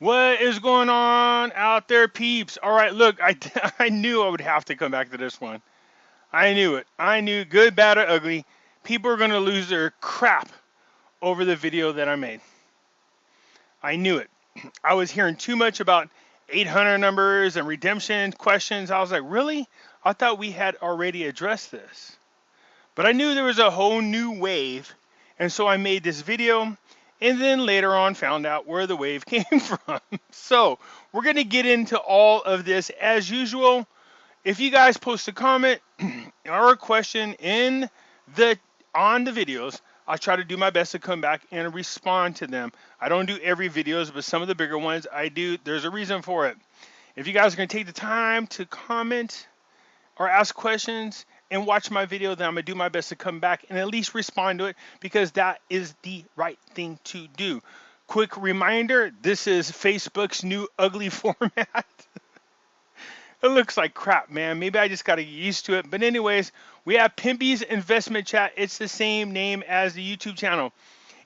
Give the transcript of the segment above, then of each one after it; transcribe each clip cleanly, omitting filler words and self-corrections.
What is going on out there, peeps? All right, look, I knew I would have to come back to this one. I knew it. I knew, good, bad, or ugly, people are going to lose their crap over the video that I made. I knew it. I was hearing too much about 800 numbers and redemption questions. I was like, really? I thought we had already addressed this. But I knew there was a whole new wave, and so I made this video, and then later on found out where the wave came from. So we're going to get into all of this as usual. If you guys post a comment or a question in the on the videos, I'll try to do my best to come back and respond to them. I don't do every videos, but some of the bigger ones I do. There's a reason for it. If you guys are going to take the time to comment or ask questions and watch my video, then I'm going to do my best to come back and at least respond to it because that is the right thing to do. Quick reminder, this is Facebook's new ugly format. It looks like crap, man. Maybe I just got to get used to it. But anyways, we have Pimpy's Investment Chat. It's the same name as the YouTube channel.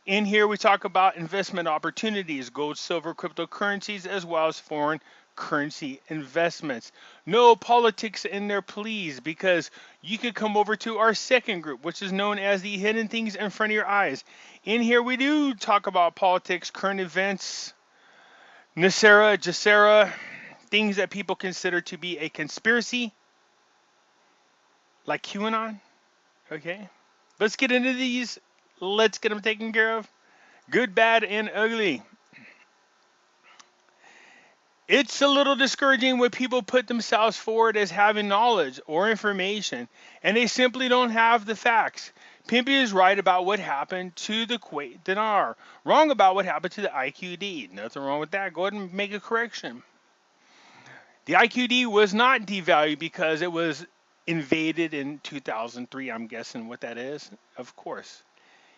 In here, we talk about investment opportunities, gold, silver, cryptocurrencies, as well as foreign currency investments. No politics in there, please, because you could come over to our second group, which is known as the Hidden Things in Front of Your Eyes. In here, we do talk about politics, current events, NESARA, Gesara, things that people consider to be a conspiracy, like QAnon. Okay, let's get into these. Let's get them taken care of. Good, bad, and ugly. It's a little discouraging when people put themselves forward as having knowledge or information, and they simply don't have the facts. Pimpy is right about what happened to the Kuwait dinar. Wrong about what happened to the IQD. Nothing wrong with that. Go ahead and make a correction. The IQD was not devalued because it was invaded in 2003. I'm guessing what that is. Of course.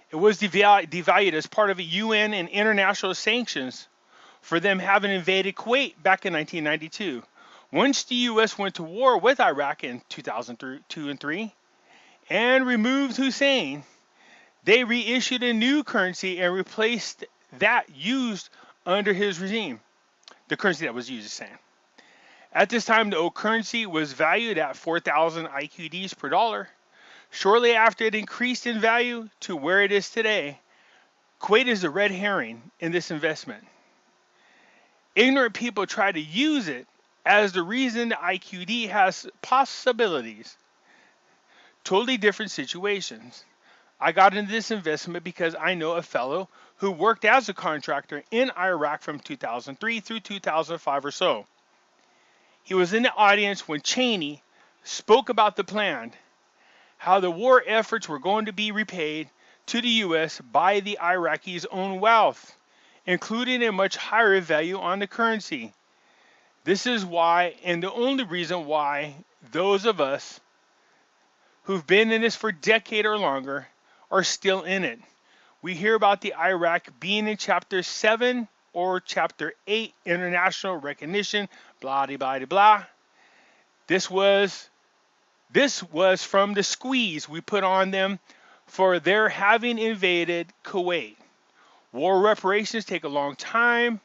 It was devalued as part of a UN and international sanctions for them having invaded Kuwait back in 1992. Once the U.S. went to war with Iraq in 2002 and 3 and removed Hussein, they reissued a new currency and replaced that used under his regime. The currency that was used is saying. At this time, the old currency was valued at 4,000 IQDs per dollar. Shortly after it increased in value to where it is today, Kuwait is a red herring in this investment. Ignorant people try to use it as the reason the IQD has possibilities. Totally different situations. I got into this investment because I know a fellow who worked as a contractor in Iraq from 2003 through 2005 or so. He was in the audience when Cheney spoke about the plan, how the war efforts were going to be repaid to the U.S. by the Iraqis' own wealth, including a much higher value on the currency. This is why, and the only reason why, those of us who've been in this for a decade or longer are still in it. We hear about the Iraq being in Chapter 7 or Chapter 8, international recognition, blah, blah, blah, blah. This was from the squeeze we put on them for their having invaded Kuwait. War reparations take a long time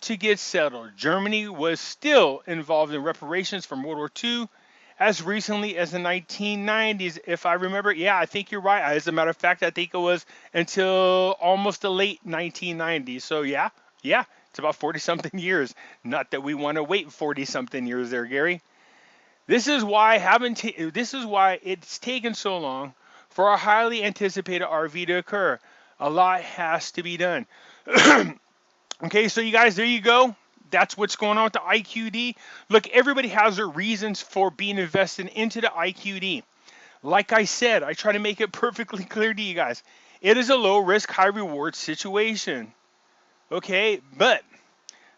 to get settled. Germany was still involved in reparations from World War II as recently as the 1990s, if I remember. Yeah, I think you're right. As a matter of fact, I think it was until almost the late 1990s. So yeah, it's about 40-something years. Not that we want to wait 40-something years there, Gary. This is why it's taken so long for our highly anticipated RV to occur. A lot has to be done. Okay, so you guys, there you go. That's what's going on with the IQD. Look, everybody has their reasons for being invested into the IQD. Like I said, I try to make it perfectly clear to you guys. It is a low risk, high reward situation. Okay, but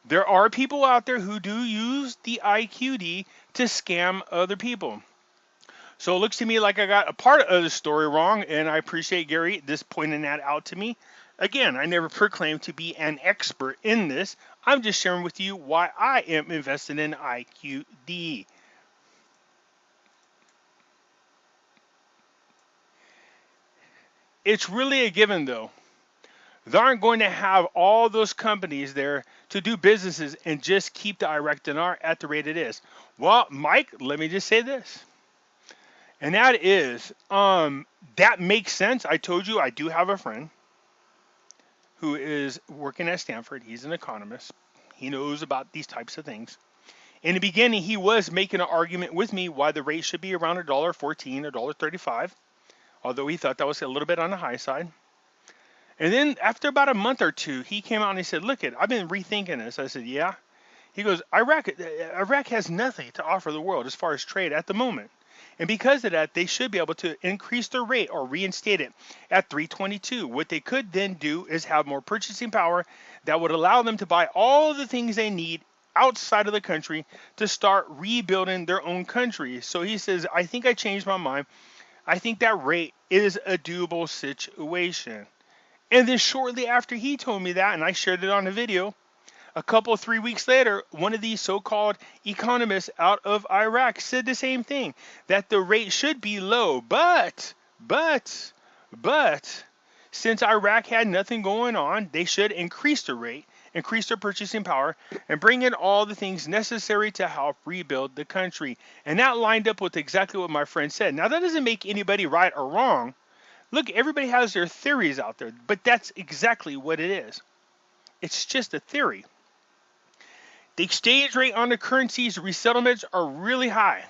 there are people out there who do use the IQD to scam other people. So it looks to me like I got a part of the story wrong, and I appreciate Gary this pointing that out to me. Again, I never proclaimed to be an expert in this. I'm just sharing with you why I am invested in IQD. It's really a given, though. They aren't going to have all those companies there to do businesses and just keep the Iraq dinar at the rate it is. Well, Mike, let me just say this. And that is, that makes sense. I told you I do have a friend who is working at Stanford. He's an economist. He knows about these types of things. In the beginning, he was making an argument with me why the rate should be around $1.14, $1.35, although he thought that was a little bit on the high side. And then after about a month or two, he came out and he said, look, I've been rethinking this. I said, yeah. He goes, Iraq has nothing to offer the world as far as trade at the moment. And because of that, they should be able to increase their rate or reinstate it at 322. What they could then do is have more purchasing power that would allow them to buy all the things they need outside of the country to start rebuilding their own country. So he says, I think I changed my mind. I think that rate is a doable situation. And then shortly after he told me that, and I shared it on a video, a couple, 3 weeks later, one of these so-called economists out of Iraq said the same thing, that the rate should be low. But, since Iraq had nothing going on, they should increase the rate, increase their purchasing power, and bring in all the things necessary to help rebuild the country. And that lined up with exactly what my friend said. Now, that doesn't make anybody right or wrong. Look, everybody has their theories out there, but that's exactly what it is. It's just a theory. The exchange rate on the currencies resettlements are really high.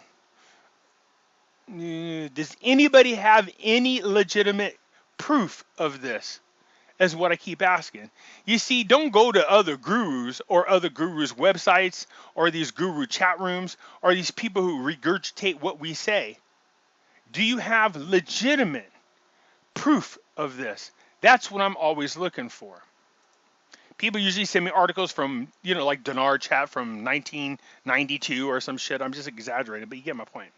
Does anybody have any legitimate proof of this? Is what I keep asking. You see, don't go to other gurus or other gurus' websites or these guru chat rooms or these people who regurgitate what we say. Do you have legitimate proof of this? That's what I'm always looking for. People usually send me articles from, like Dinar chat from 1992 or some shit. I'm just exaggerating, but you get my point.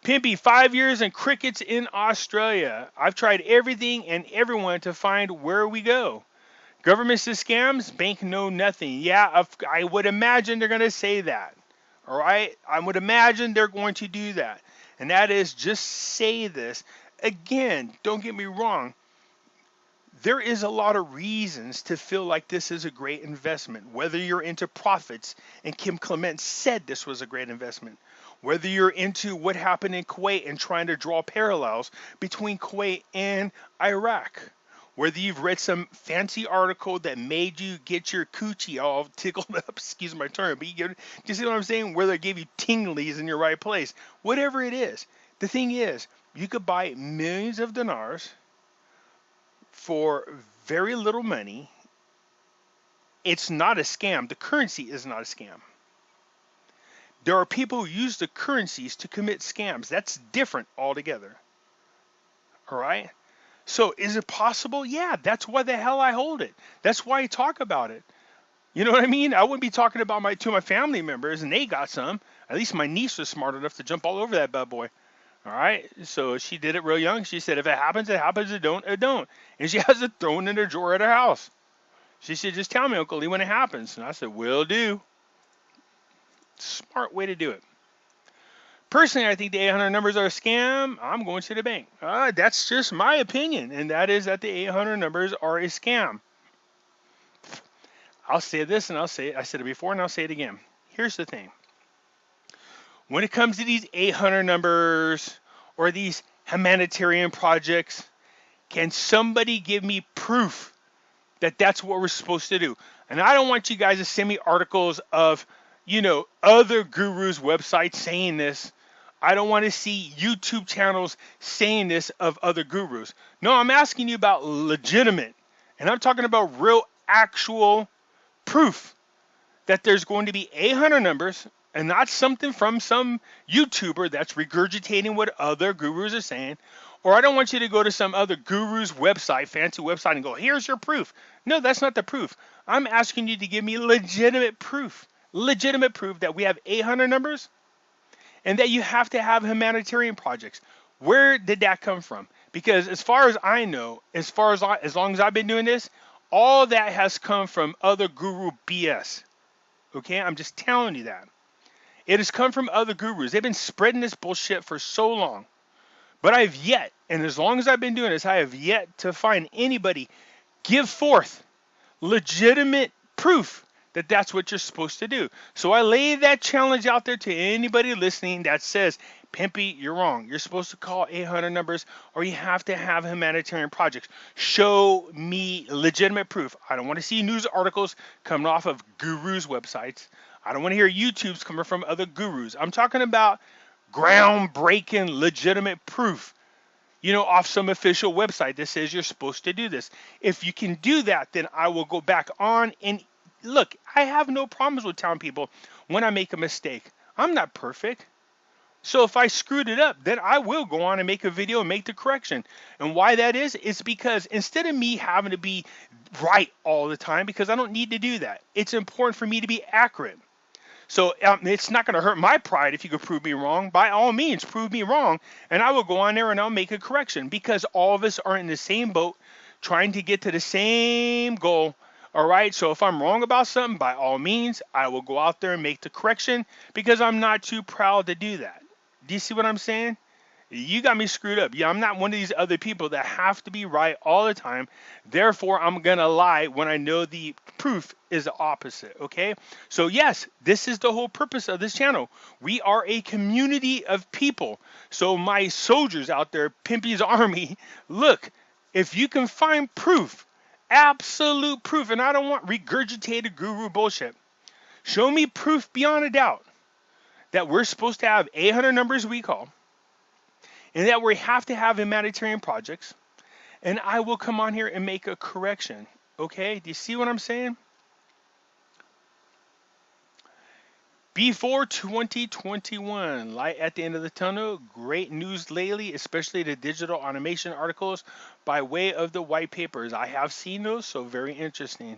Pimpy, 5 years and crickets in Australia. I've tried everything and everyone to find where we go. Government says scams, bank know nothing. Yeah, I would imagine they're going to say that. All right? I would imagine they're going to do that. And that is just say this. Again, don't get me wrong. There is a lot of reasons to feel like this is a great investment, whether you're into profits, and Kim Clement said this was a great investment, whether you're into what happened in Kuwait and trying to draw parallels between Kuwait and Iraq, whether you've read some fancy article that made you get your coochie all tickled up, excuse my term, but you see what I'm saying, where they gave you tinglies in your right place, whatever it is. The thing is, you could buy millions of dinars for very little money. It's not a scam. The currency is not a scam. There are people who use the currencies to commit scams. That's different altogether. All right? So is it possible? Yeah, that's why the hell I hold it. That's why I talk about it. You know what I mean? I wouldn't be talking about to my family members, and they got some. At least my niece was smart enough to jump all over that bad boy. All right, so she did it real young. She said, if it happens, it happens. It don't, it don't. And she has it thrown in her drawer at her house. She said, just tell me, Uncle Lee, when it happens. And I said, will do. Smart way to do it. Personally, I think the 800 numbers are a scam. I'm going to the bank. That's just my opinion, and that is that the 800 numbers are a scam. I'll say this, and I'll say it. I said it before, and I'll say it again. Here's the thing. When it comes to these 800 numbers or these humanitarian projects, can somebody give me proof that that's what we're supposed to do? And I don't want you guys to send me articles of, other gurus' websites saying this. I don't want to see YouTube channels saying this of other gurus. No, I'm asking you about legitimate. And I'm talking about real, actual proof that there's going to be 800 numbers and not something from some YouTuber that's regurgitating what other gurus are saying. Or I don't want you to go to some other guru's website, fancy website, and go, here's your proof. No, that's not the proof. I'm asking you to give me legitimate proof that we have 800 numbers and that you have to have humanitarian projects. Where did that come from? Because as far as I know, as long as I've been doing this, all that has come from other guru BS. Okay, I'm just telling you that. It has come from other gurus. They've been spreading this bullshit for so long. But I've yet, and as long as I've been doing this, I have yet to find anybody Give forth legitimate proof that that's what you're supposed to do. So I lay that challenge out there to anybody listening that says, Pimpy, you're wrong. You're supposed to call 800 numbers or you have to have humanitarian projects. Show me legitimate proof. I don't want to see news articles coming off of gurus' websites. I don't want to hear YouTubes coming from other gurus. I'm talking about groundbreaking legitimate proof, off some official website that says you're supposed to do this. If you can do that, then I will go back on and look, I have no problems with telling people when I make a mistake. I'm not perfect. So if I screwed it up, then I will go on and make a video and make the correction. And why that is because instead of me having to be right all the time, because I don't need to do that, it's important for me to be accurate. So it's not going to hurt my pride if you could prove me wrong. By all means, prove me wrong, and I will go on there and I'll make a correction because all of us are in the same boat trying to get to the same goal. All right, so if I'm wrong about something, by all means, I will go out there and make the correction because I'm not too proud to do that. Do you see what I'm saying? You got me screwed up. Yeah, I'm not one of these other people that have to be right all the time. Therefore, I'm going to lie when I know the proof is the opposite, okay? So, yes, this is the whole purpose of this channel. We are a community of people. So, my soldiers out there, Pimpy's army, look, if you can find proof, absolute proof, and I don't want regurgitated guru bullshit. Show me proof beyond a doubt that we're supposed to have 800 numbers we call, and that we have to have humanitarian projects, and I will come on here and make a correction. Okay? Do you see what I'm saying? Before 2021, light at the end of the tunnel, great news lately, especially the digital automation articles by way of the white papers. I have seen those, so very interesting.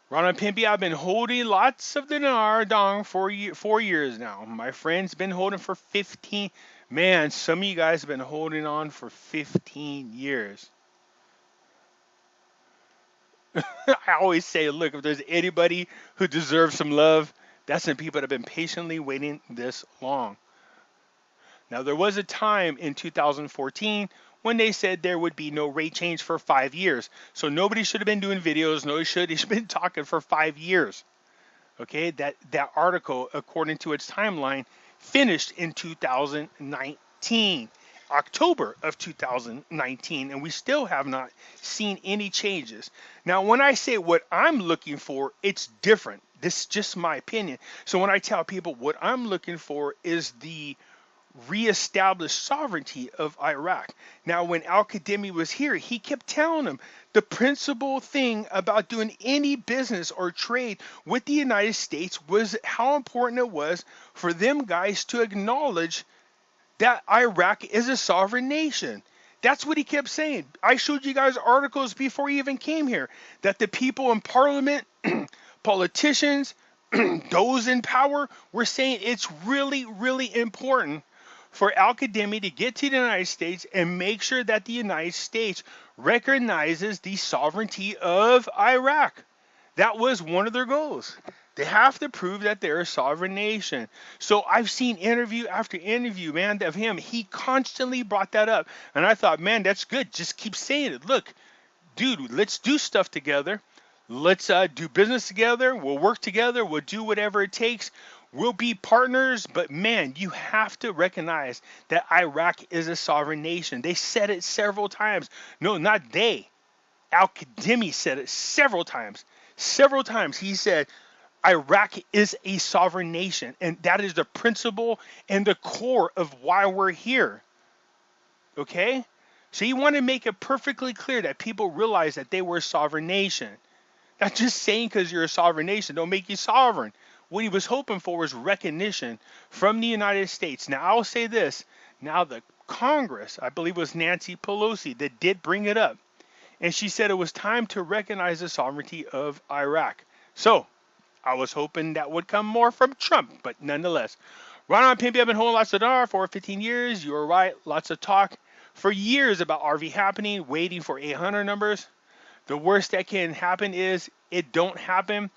Ronald Pimpy, I've been holding lots of the Dinar dong for 4 years now. My friend's been holding for 15. Man, some of you guys have been holding on for 15 years. I always say, look, if there's anybody who deserves some love, that's the people that have been patiently waiting this long. Now, there was a time in 2014 when they said there would be no rate change for 5 years. So nobody should have been doing videos. Nobody should have been talking for 5 years. Okay, that article, according to its timeline, finished in 2019, October of 2019, and we still have not seen any changes. Now, when I say what I'm looking for, it's different. This is just my opinion. So when I tell people what I'm looking for is the reestablished sovereignty of Iraq. Now, when Al-Qademi was here, he kept telling them the principal thing about doing any business or trade with the United States was how important it was for them guys to acknowledge that Iraq is a sovereign nation. That's what he kept saying. I showed you guys articles before he even came here that the people in parliament, politicians, those in power were saying it's really, really important for Al-Qademi to get to the United States and make sure that the United States recognizes the sovereignty of Iraq. That was one of their goals. They have to prove that they're a sovereign nation. So I've seen interview after interview, man, of him. He constantly brought that up. And I thought, man, that's good. Just keep saying it. Look, dude, let's do stuff together. Let's do business together. We'll work together. We'll do whatever it takes. We'll be partners, but man, you have to recognize that Iraq is a sovereign nation. They said it several times. No, not they. Al-Qademi said it several times. Several times he said Iraq is a sovereign nation, and that is the principle and the core of why we're here. Okay? So you want to make it perfectly clear that people realize that they were a sovereign nation. Not just saying because you're a sovereign nation don't make you sovereign. What he was hoping for was recognition from the United States. Now, I'll say this. Now, the Congress, I believe it was Nancy Pelosi, that did bring it up. And she said it was time to recognize the sovereignty of Iraq. So, I was hoping that would come more from Trump, but nonetheless. Ron Pimpy, I've been holding lots of Dinar for 15 years. You were right. Lots of talk for years about RV happening, waiting for 800 numbers. The worst that can happen is it don't happen.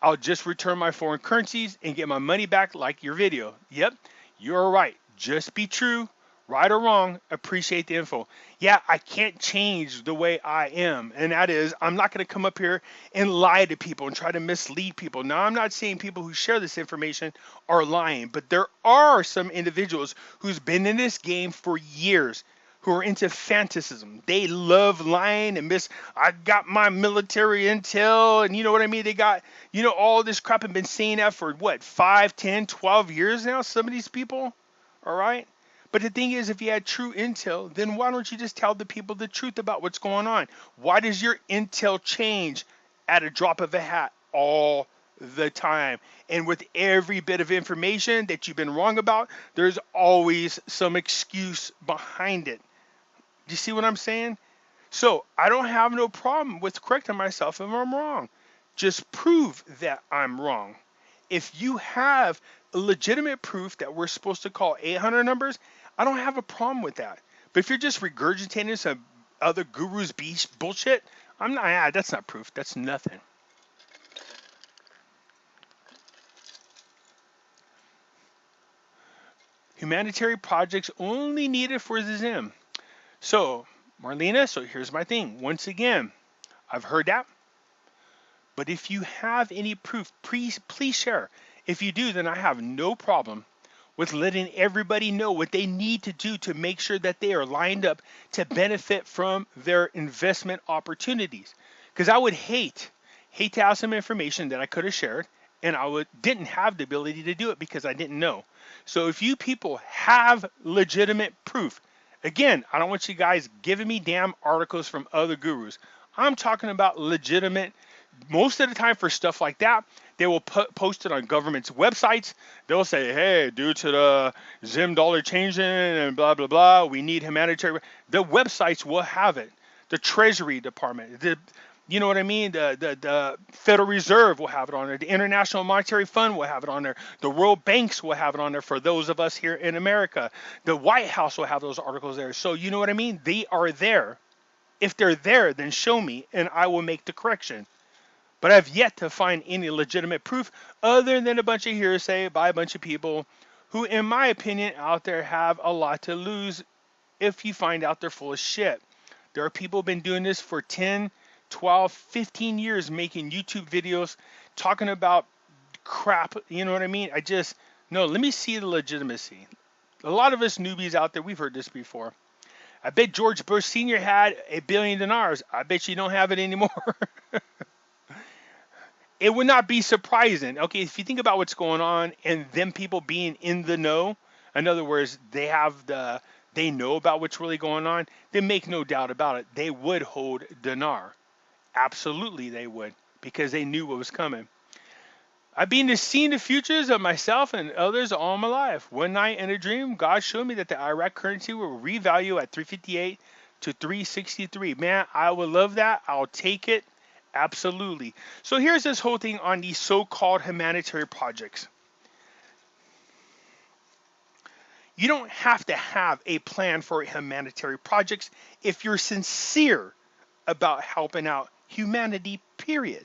I'll just return my foreign currencies and get my money back like your video. Yep, you're right. Just be true. Right or wrong, appreciate the info. Yeah, I can't change the way I am, and that is I'm not going to come up here and lie to people and try to mislead people. Now, I'm not saying people who share this information are lying, but there are some individuals who's been in this game for years who are into fantasism. They love lying and I got my military intel, and you know what I mean? They got, all this crap and been saying that for what, 5, 10, 12 years now, some of these people, all right? But the thing is, if you had true intel, then why don't you just tell the people the truth about what's going on? Why does your intel change at a drop of a hat all the time? And with every bit of information that you've been wrong about, there's always some excuse behind it. Do you see what I'm saying? So I don't have no problem with correcting myself if I'm wrong. Just prove that I'm wrong. If you have a legitimate proof that we're supposed to call 800 numbers, I don't have a problem with that. But if you're just regurgitating some other guru's bullshit, I'm not. That's not proof. That's nothing. Humanitarian projects only needed for the Zim. So, Marlena, so here's my thing. Once again, I've heard that. But if you have any proof, please share. If you do, then I have no problem with letting everybody know what they need to do to make sure that they are lined up to benefit from their investment opportunities. Because I would hate to have some information that I could have shared and didn't have the ability to do it because I didn't know. So if you people have legitimate proof, again, I don't want you guys giving me damn articles from other gurus. I'm talking about legitimate. Most of the time for stuff like that, they will post it on government's websites. They'll say, hey, due to the Zim dollar changing and blah, blah, blah, we need humanitarian. The websites will have it. The Treasury Department, you know what I mean? The Federal Reserve will have it on there. The International Monetary Fund will have it on there. The world banks will have it on there for those of us here in America. The White House will have those articles there. So you know what I mean? They are there. If they're there, then show me and I will make the correction. But I've yet to find any legitimate proof other than a bunch of hearsay by a bunch of people who, in my opinion, out there have a lot to lose if you find out they're full of shit. There are people who've been doing this for 10, 12, 15 years making YouTube videos talking about crap. You know what I mean? No, let me see the legitimacy. A lot of us newbies out there, we've heard this before. I bet George Bush Sr. had $1 billion. I bet you don't have it anymore. It would not be surprising. Okay, if you think about what's going on and them people being in the know, in other words, they know about what's really going on, then make no doubt about it. They would hold Dinar. Absolutely they would, because they knew what was coming. I've been seeing the futures of myself and others all my life. One night in a dream, God showed me that the Iraq currency will revalue at 358 to 363. Man, I would love that. I'll take it. Absolutely. So here's this whole thing on these so-called humanitarian projects. You don't have to have a plan for humanitarian projects if you're sincere about helping out humanity, period.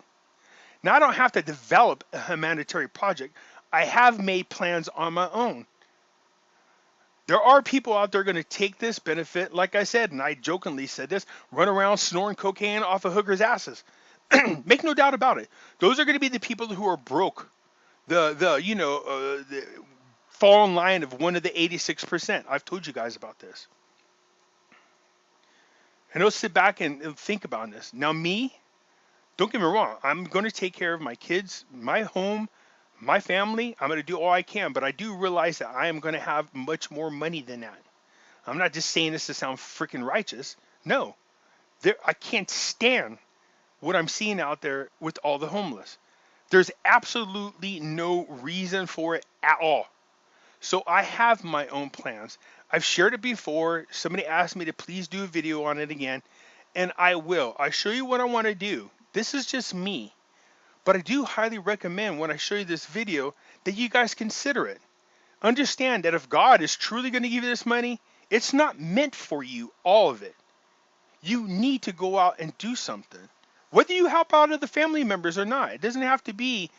Now, I don't have to develop a humanitarian project. I have made plans on my own. There are people out there going to take this benefit, like I said, and I jokingly said this, run around snoring cocaine off of hookers' asses. Make no doubt about it. Those are going to be the people who are broke. The fall in line of one of the 86%. I've told you guys about this. And they'll sit back and think about this. Now, me, don't get me wrong. I'm going to take care of my kids, my home, my family. I'm going to do all I can. But I do realize that I am going to have much more money than that. I'm not just saying this to sound freaking righteous. No. I can't stand what I'm seeing out there with all the homeless. There's absolutely no reason for it at all. So I have my own plans. I've shared it before. Somebody asked me to please do a video on it again, and I will. I show you what I want to do. This is just me. But I do highly recommend when I show you this video that you guys consider it. Understand that if God is truly going to give you this money, it's not meant for you, all of it. You need to go out and do something. Whether you help out other family members or not, it doesn't have to be,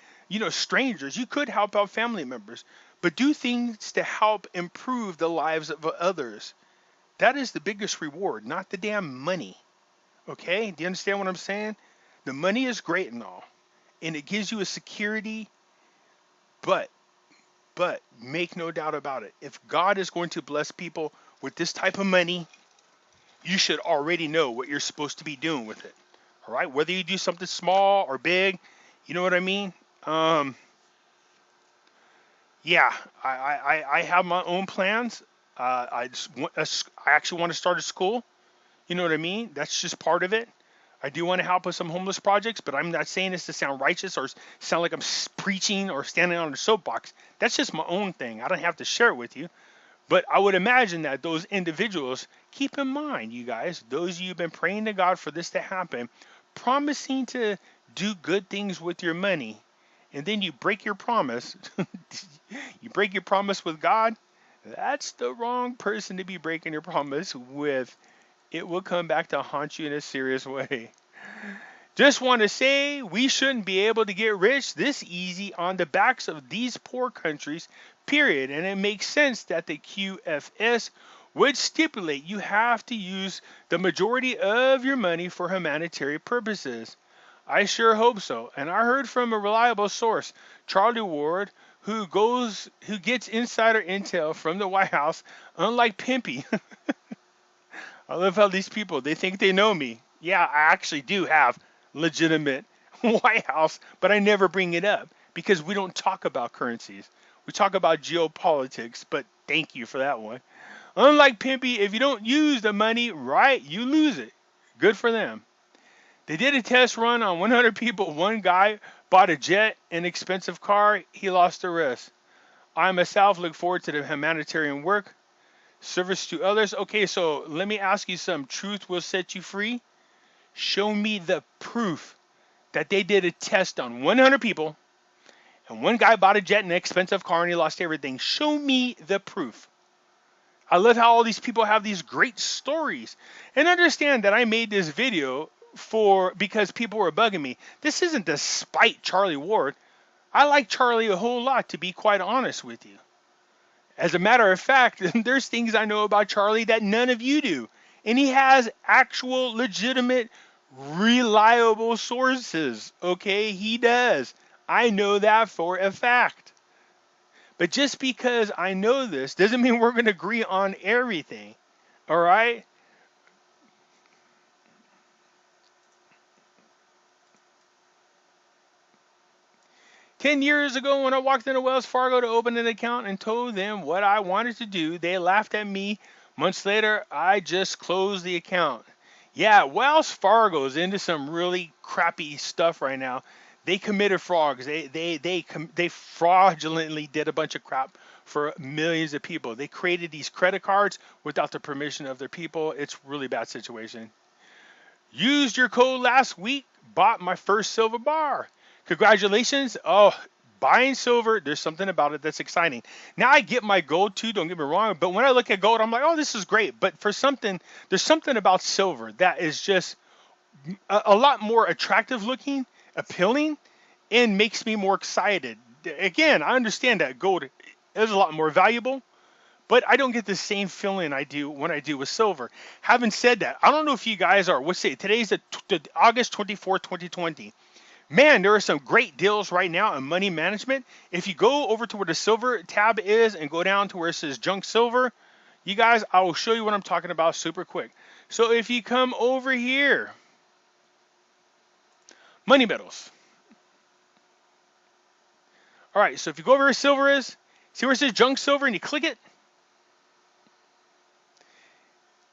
strangers. You could help out family members. but do things to help improve the lives of others. That is the biggest reward, not the damn money. Okay? Do you understand what I'm saying? The money is great and all, and it gives you a security, but make no doubt about it. If God is going to bless people with this type of money, you should already know what you're supposed to be doing with it. All right? Whether you do something small or big, you know what I mean? Um, yeah, I have my own plans. I actually want to start a school. You know what I mean? That's just part of it. I do want to help with some homeless projects, but I'm not saying this to sound righteous or sound like I'm preaching or standing on a soapbox. That's just my own thing. I don't have to share it with you. But I would imagine that those individuals, keep in mind, you guys, those of you who've been praying to God for this to happen, promising to do good things with your money, and then you break your promise, you break your promise with God, that's the wrong person to be breaking your promise with. It will come back to haunt you in a serious way. Just want to say we shouldn't be able to get rich this easy on the backs of these poor countries, period. And it makes sense that the QFS would stipulate you have to use the majority of your money for humanitarian purposes. I sure hope so. And I heard from a reliable source, Charlie Ward, who gets insider intel from the White House, unlike Pimpy. I love how these people, they think they know me. Yeah, I actually do have legitimate White House, but I never bring it up because we don't talk about currencies. We talk about geopolitics, but thank you for that one. Unlike Pimpy, if you don't use the money right, you lose it. Good for them. They did a test run on 100 people. One guy bought a jet, an expensive car. He lost the rest. I myself look forward to the humanitarian work, service to others. Okay, so let me ask you some. Truth will set you free. Show me the proof that they did a test on 100 people and one guy bought a jet and an expensive car and he lost everything. Show me the proof. I love how all these people have these great stories. And understand that I made this video because people were bugging me. This isn't to spite Charlie Ward. I like Charlie a whole lot, to be quite honest with you. As a matter of fact, there's things I know about Charlie that none of you do. And he has actual, legitimate, reliable sources. Okay, he does. I know that for a fact. But just because I know this doesn't mean we're going to agree on everything. All right? Ten years ago, when I walked into Wells Fargo to open an account and told them what I wanted to do, they laughed at me. Months later, I just closed the account. Yeah, Wells Fargo is into some really crappy stuff right now. They committed frauds. They fraudulently did a bunch of crap for millions of people. They created these credit cards without the permission of their people. It's a really bad situation. Used your code last week, bought my first silver bar. Congratulations. Oh, buying silver, there's something about it that's exciting. Now I get my gold too, don't get me wrong, but when I look at gold, I'm like, oh, this is great. But there's something about silver that is just a lot more attractive looking, appealing, and makes me more excited. Again, I understand that gold is a lot more valuable, but I don't get the same feeling I do when I do with silver. Having said that, I don't know if you guys are, today's the August 24th, 2020. Man, there are some great deals right now in money management. If you go over to where the silver tab is and go down to where it says junk silver, you guys, I will show you what I'm talking about super quick. So if you come over here, money metals. All right, so if you go over where silver is, see where it says junk silver and you click it?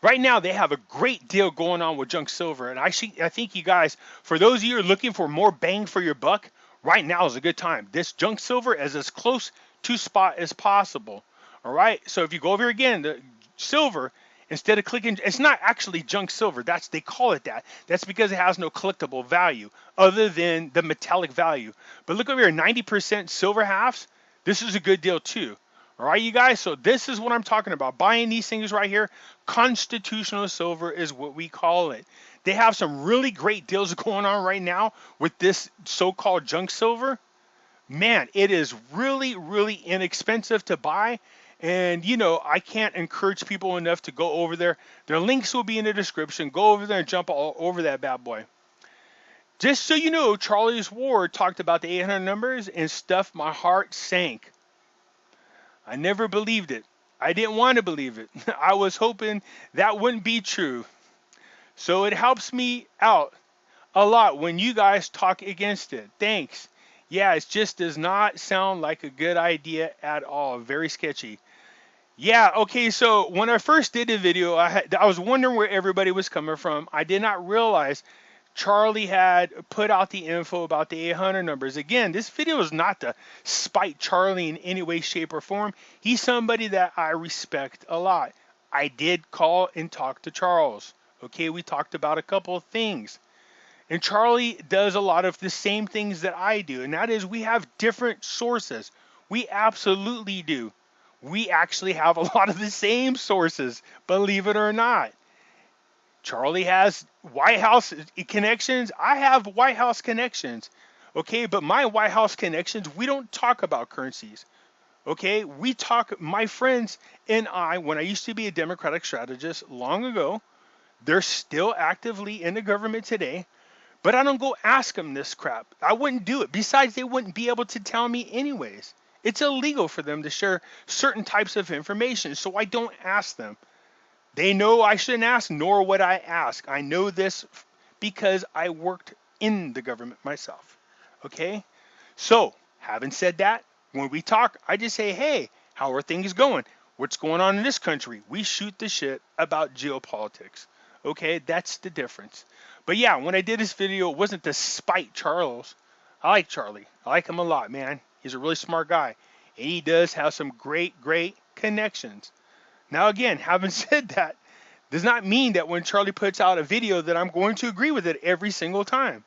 Right now, they have a great deal going on with junk silver. And I think you guys, for those of you who are looking for more bang for your buck, right now is a good time. This junk silver is as close to spot as possible. All right. So if you go over here again, the silver, instead of clicking, it's not actually junk silver. They call it that. That's because it has no collectible value other than the metallic value. But look over here, 90% silver halves. This is a good deal too. All right, you guys, so this is what I'm talking about. Buying these things right here, constitutional silver is what we call it. They have some really great deals going on right now with this so-called junk silver. man, it is really, really inexpensive to buy. And, I can't encourage people enough to go over there. Their links will be in the description. Go over there and jump all over that bad boy. Just so you know, Charlie's Ward talked about the 800 numbers and stuff. My heart sank. I never believed it. I didn't want to believe it. I was hoping that wouldn't be true. So it helps me out a lot when you guys talk against it. Thanks. Yeah, it just does not sound like a good idea at all. Very sketchy. Yeah, okay, so when I first did the video, I was wondering where everybody was coming from. I did not realize Charlie had put out the info about the 800 numbers. Again, this video is not to spite Charlie in any way, shape, or form. He's somebody that I respect a lot. I did call and talk to Charles. Okay, we talked about a couple of things. And Charlie does a lot of the same things that I do, and that is we have different sources. We absolutely do. We actually have a lot of the same sources, believe it or not. Charlie has White House connections. I have White House connections. Okay, but my White House connections, we don't talk about currencies. Okay, we talk, my friends and I, when I used to be a Democratic strategist long ago, they're still actively in the government today, but I don't go ask them this crap. I wouldn't do it. Besides, they wouldn't be able to tell me anyways. It's illegal for them to share certain types of information, so I don't ask them. They know I shouldn't ask, nor would I ask. I know this because I worked in the government myself. Okay? So, having said that, when we talk, I just say, hey, how are things going? What's going on in this country? We shoot the shit about geopolitics. Okay? That's the difference. But yeah, when I did this video, it wasn't to spite Charles. I like Charlie. I like him a lot, man. He's a really smart guy. And he does have some great, great connections. Now, again, having said that, does not mean that when Charlie puts out a video that I'm going to agree with it every single time.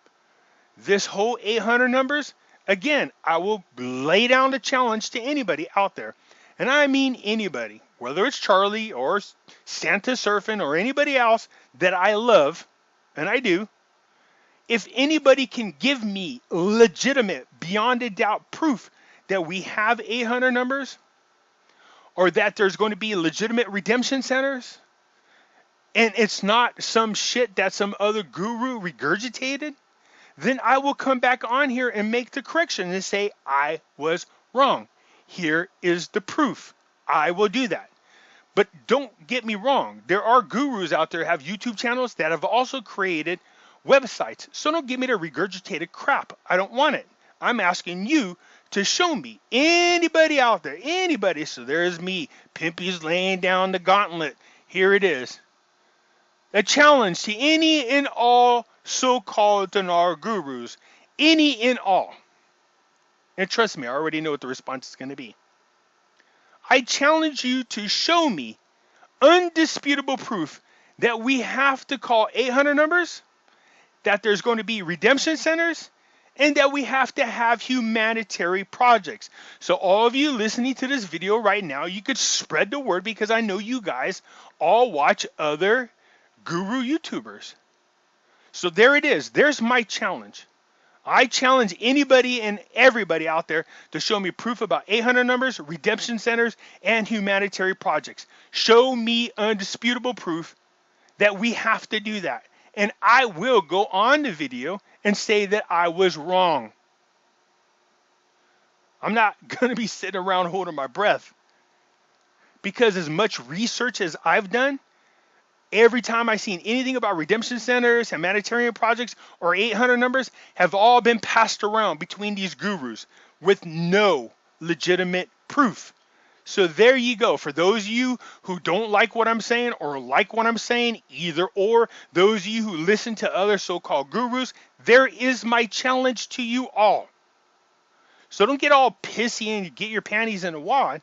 This whole 800 numbers, again, I will lay down the challenge to anybody out there. And I mean anybody, whether it's Charlie or Santa Surfing or anybody else that I love, and I do. If anybody can give me legitimate, beyond a doubt proof that we have 800 numbers, or that there's going to be legitimate redemption centers, and it's not some shit that some other guru regurgitated, then I will come back on here and make the correction and say I was wrong. Here is the proof. I will do that. But don't get me wrong. There are gurus out there who have YouTube channels that have also created websites. So don't give me the regurgitated crap. I don't want it. I'm asking you to show me anybody out there, anybody. So there's me. Pimpy's laying down the gauntlet. Here it is. A challenge to any and all so-called Dinar gurus. Any and all. And trust me, I already know what the response is going to be. I challenge you to show me undisputable proof that we have to call 800 numbers, that there's going to be redemption centers, and that we have to have humanitarian projects. So all of you listening to this video right now, you could spread the word because I know you guys all watch other guru YouTubers. So there it is. There's my challenge. I challenge anybody and everybody out there to show me proof about 800 numbers, redemption centers, and humanitarian projects. Show me undisputable proof that we have to do that. And I will go on the video and say that I was wrong. I'm not going to be sitting around holding my breath. Because as much research as I've done, every time I've seen anything about redemption centers, humanitarian projects, or 800 numbers have all been passed around between these gurus with no legitimate proof. So there you go. For those of you who don't like what I'm saying or like what I'm saying, either or, those of you who listen to other so-called gurus, there is my challenge to you all. So don't get all pissy and get your panties in a wad.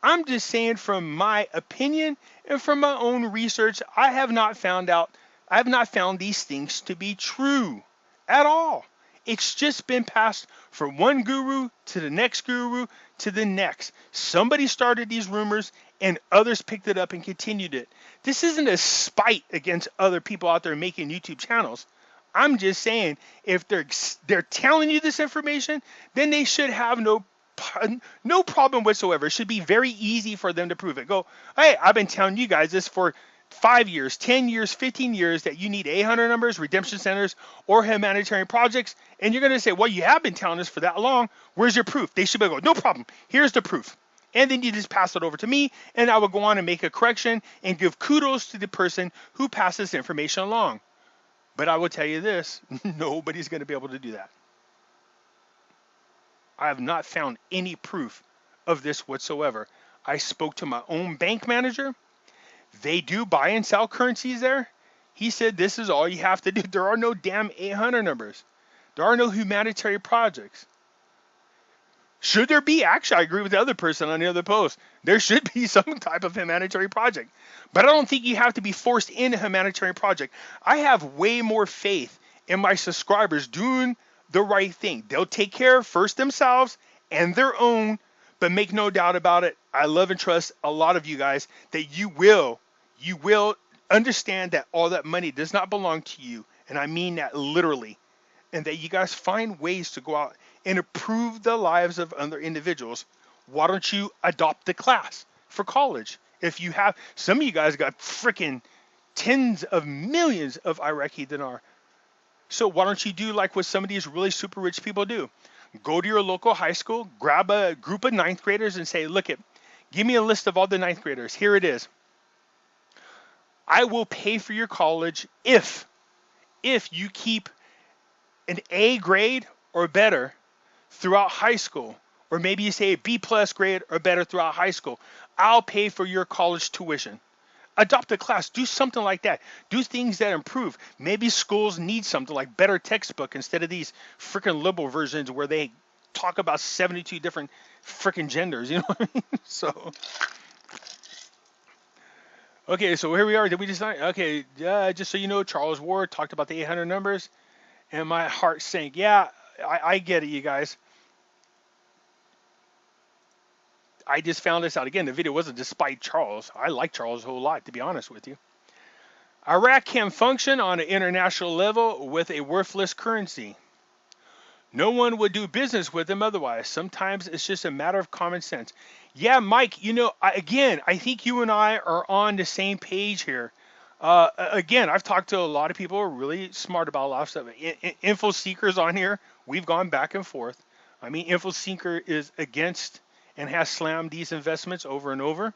I'm just saying from my opinion and from my own research, I have not found these things to be true at all. It's just been passed from one guru to the next guru to the next. Somebody started these rumors and others picked it up and continued it. This isn't a spite against other people out there making YouTube channels. I'm just saying, if they're telling you this information, then they should have no problem whatsoever. It should be very easy for them to prove it. Go, hey, I've been telling you guys this for 5 years, 10 years, 15 years that you need 800 numbers, redemption centers, or humanitarian projects. And you're going to say, well, you have been telling us for that long. Where's your proof? They should be go, no problem. Here's the proof. And then you just pass it over to me, and I will go on and make a correction and give kudos to the person who passed this information along. But I will tell you this, nobody's going to be able to do that. I have not found any proof of this whatsoever. I spoke to my own bank manager. They do buy and sell currencies there. He said this is all you have to do. There are no damn 800 numbers. There are no humanitarian projects. Should there be? Actually, I agree with the other person on the other post. There should be some type of humanitarian project. But I don't think you have to be forced in a humanitarian project. I have way more faith in my subscribers doing the right thing. They'll take care of first themselves and their own, but make no doubt about it. I love and trust a lot of you guys that you will understand that all that money does not belong to you. And I mean that literally. And that you guys find ways to go out and improve the lives of other individuals. Why don't you adopt the class for college? If you have, some of you guys got freaking tens of millions of Iraqi dinar. So why don't you do like what some of these really super rich people do? Go to your local high school, grab a group of ninth graders and say, look, give me a list of all the ninth graders. Here it is. I will pay for your college if you keep an A grade or better throughout high school, or maybe you say a B plus grade or better throughout high school. I'll pay for your college tuition. Adopt a class. Do something like that. Do things that improve. Maybe schools need something like better textbook instead of these freaking liberal versions where they talk about 72 different freaking genders. You know what I mean? So, okay, so here we are. Did we decide? Okay, just so you know, Charles Ward talked about the 800 numbers. And my heart sank. Yeah, I get it, you guys. I just found this out. Again, the video wasn't despite Charles. I like Charles a whole lot, to be honest with you. Iraq can function on an international level with a worthless currency. No one would do business with them otherwise. Sometimes it's just a matter of common sense. Yeah, Mike, I think you and I are on the same page here. Again, I've talked to a lot of people who are really smart about a lot of stuff. Info seekers on here, we've gone back and forth. I mean, Info Seeker is against and has slammed these investments over and over.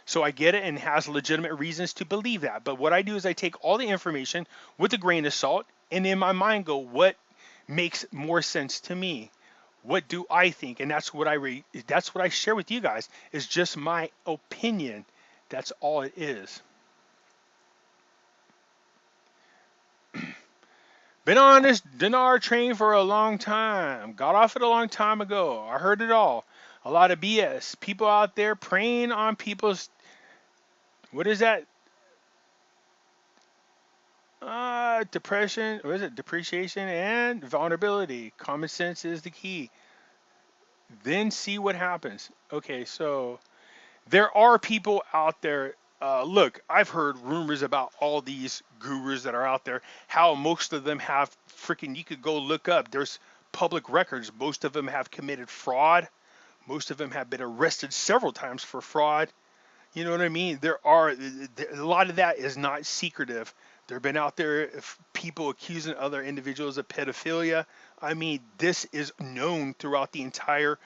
So I get it and has legitimate reasons to believe that. But what I do is I take all the information with a grain of salt and in my mind go, what makes more sense to me? What do I think? And that's what that's what I share with you guys, is just my opinion. That's all it is. Been on this Dinar train for a long time. Got off it a long time ago. I heard it all. A lot of BS. People out there preying on people's, what is that? Depression, what is it? Depreciation and vulnerability. Common sense is the key. Then see what happens. Okay, so there are people out there. Look, I've heard rumors about all these gurus that are out there, how most of them have freaking, you could go look up, there's public records. Most of them have committed fraud. Most of them have been arrested several times for fraud. You know what I mean? A lot of that is not secretive. There have been out there people accusing other individuals of pedophilia. I mean, this is known throughout the entire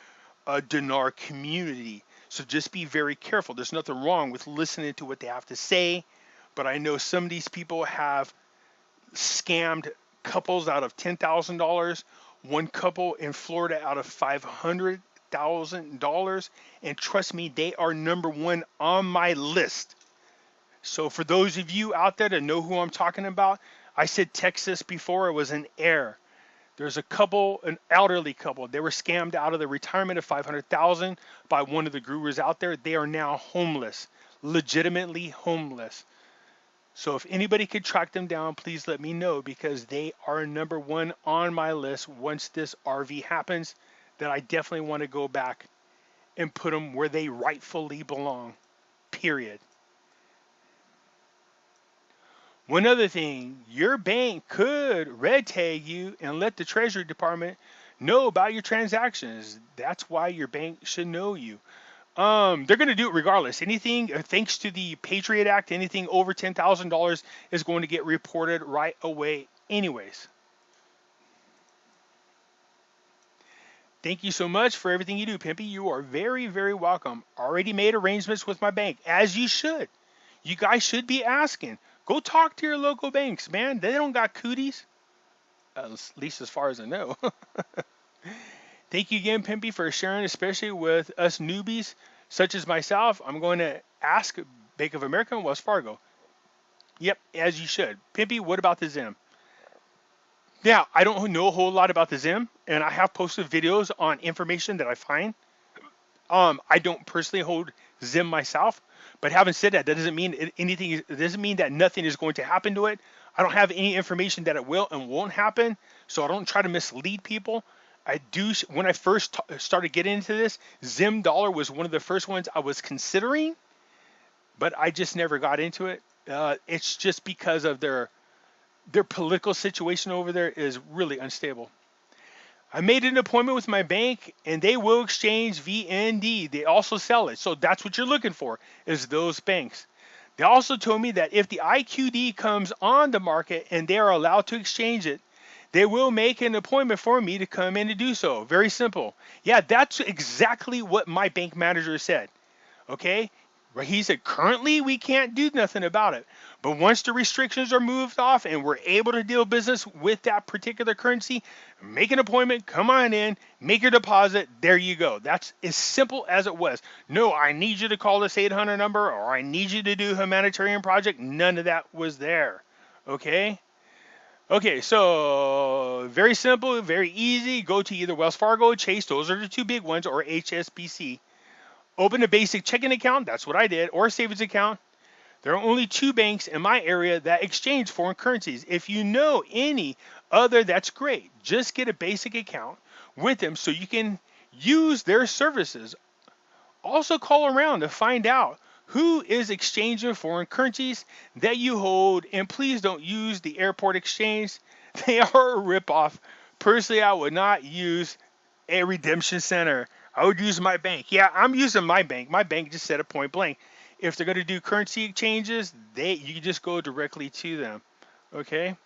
Dinar community. So just be very careful. There's nothing wrong with listening to what they have to say. But I know some of these people have scammed couples out of $10,000. One couple in Florida out of $500,000. And trust me, they are number one on my list. So for those of you out there that know who I'm talking about, I said Texas before, it was an error. There's a couple, an elderly couple. They were scammed out of the retirement of $500,000 by one of the gurus out there. They are now homeless, legitimately homeless. So if anybody could track them down, please let me know, because they are number one on my list. Once this RV happens, then I definitely want to go back and put them where they rightfully belong, period. One other thing, your bank could red tag you and let the Treasury Department know about your transactions. That's why your bank should know you. They're going to do it regardless. Anything, thanks to the Patriot Act, anything over $10,000 is going to get reported right away, anyways. Thank you so much for everything you do, Pimpy. You are very, very welcome. Already made arrangements with my bank, as you should. You guys should be asking. Go talk to your local banks, man. They don't got cooties, at least as far as I know. Thank you again, Pimpy, for sharing, especially with us newbies such as myself. I'm going to ask Bank of America and Wells Fargo. Yep, as you should. Pimpy, what about the Zim? Yeah, I don't know a whole lot about the Zim, and I have posted videos on information that I find. I don't personally hold Zim myself, but having said that, that doesn't mean anything. It doesn't mean that nothing is going to happen to it. I don't have any information that it will and won't happen, so I don't try to mislead people. I do. When I first started getting into this, Zim Dollar was one of the first ones I was considering, but I just never got into it. It's just because of their political situation over there is really unstable. I made an appointment with my bank and they will exchange VND. They also sell it. So that's what you're looking for, is those banks. They also told me that if the IQD comes on the market and they are allowed to exchange it, they will make an appointment for me to come in and do so. Very simple. Yeah, that's exactly what my bank manager said. Okay? Right, he said, currently we can't do nothing about it. But once the restrictions are moved off and we're able to deal business with that particular currency, make an appointment, come on in, make your deposit, there you go. That's as simple as it was. No, I need you to call this 800 number or I need you to do a humanitarian project. None of that was there. Okay? Okay, so very simple, very easy. Go to either Wells Fargo, Chase, those are the two big ones, or HSBC. Open a basic checking account, that's what I did, or a savings account. There are only two banks in my area that exchange foreign currencies. If you know any other, that's great. Just get a basic account with them so you can use their services. Also call around to find out who is exchanging foreign currencies that you hold, and please don't use the airport exchange. They are a ripoff. Personally, I would not use a redemption center. I would use my bank. Yeah, I'm using my bank. My bank just said it point blank. If they're going to do currency exchanges, you just go directly to them. Okay?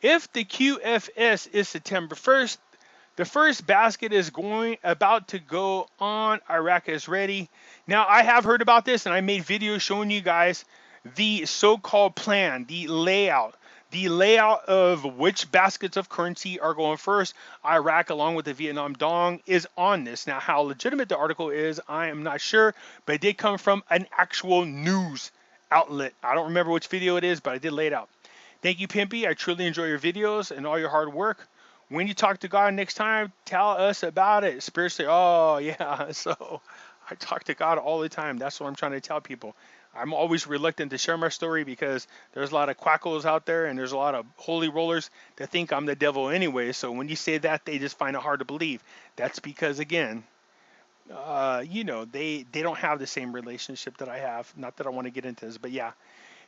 If the QFS is September 1st, the first basket is about to go on. Iraq is ready. Now, I have heard about this, and I made videos showing you guys the so-called plan, the layout. The layout of which baskets of currency are going first. Iraq, along with the Vietnam Dong, is on this. Now, how legitimate the article is, I am not sure, but it did come from an actual news outlet. I don't remember which video it is, but I did lay it out. Thank you, Pimpy. I truly enjoy your videos and all your hard work. When you talk to God next time, tell us about it. Spiritually, oh, yeah. So I talk to God all the time. That's what I'm trying to tell people. I'm always reluctant to share my story because there's a lot of quackos out there and there's a lot of holy rollers that think I'm the devil anyway. So when you say that, they just find it hard to believe. That's because, again, they don't have the same relationship that I have. Not that I want to get into this, but yeah.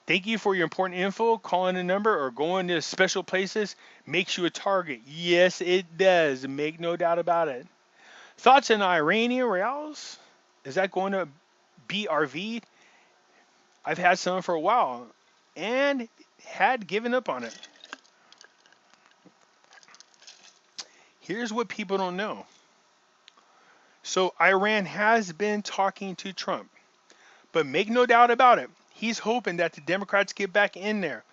Thank you for your important info. Calling a number or going to special places makes you a target. Yes, it does. Make no doubt about it. Thoughts on Iranian reals? Is that going to be RV'd? I've had some for a while and had given up on it. Here's what people don't know. So Iran has been talking to Trump, but make no doubt about it, he's hoping that the Democrats get back in there.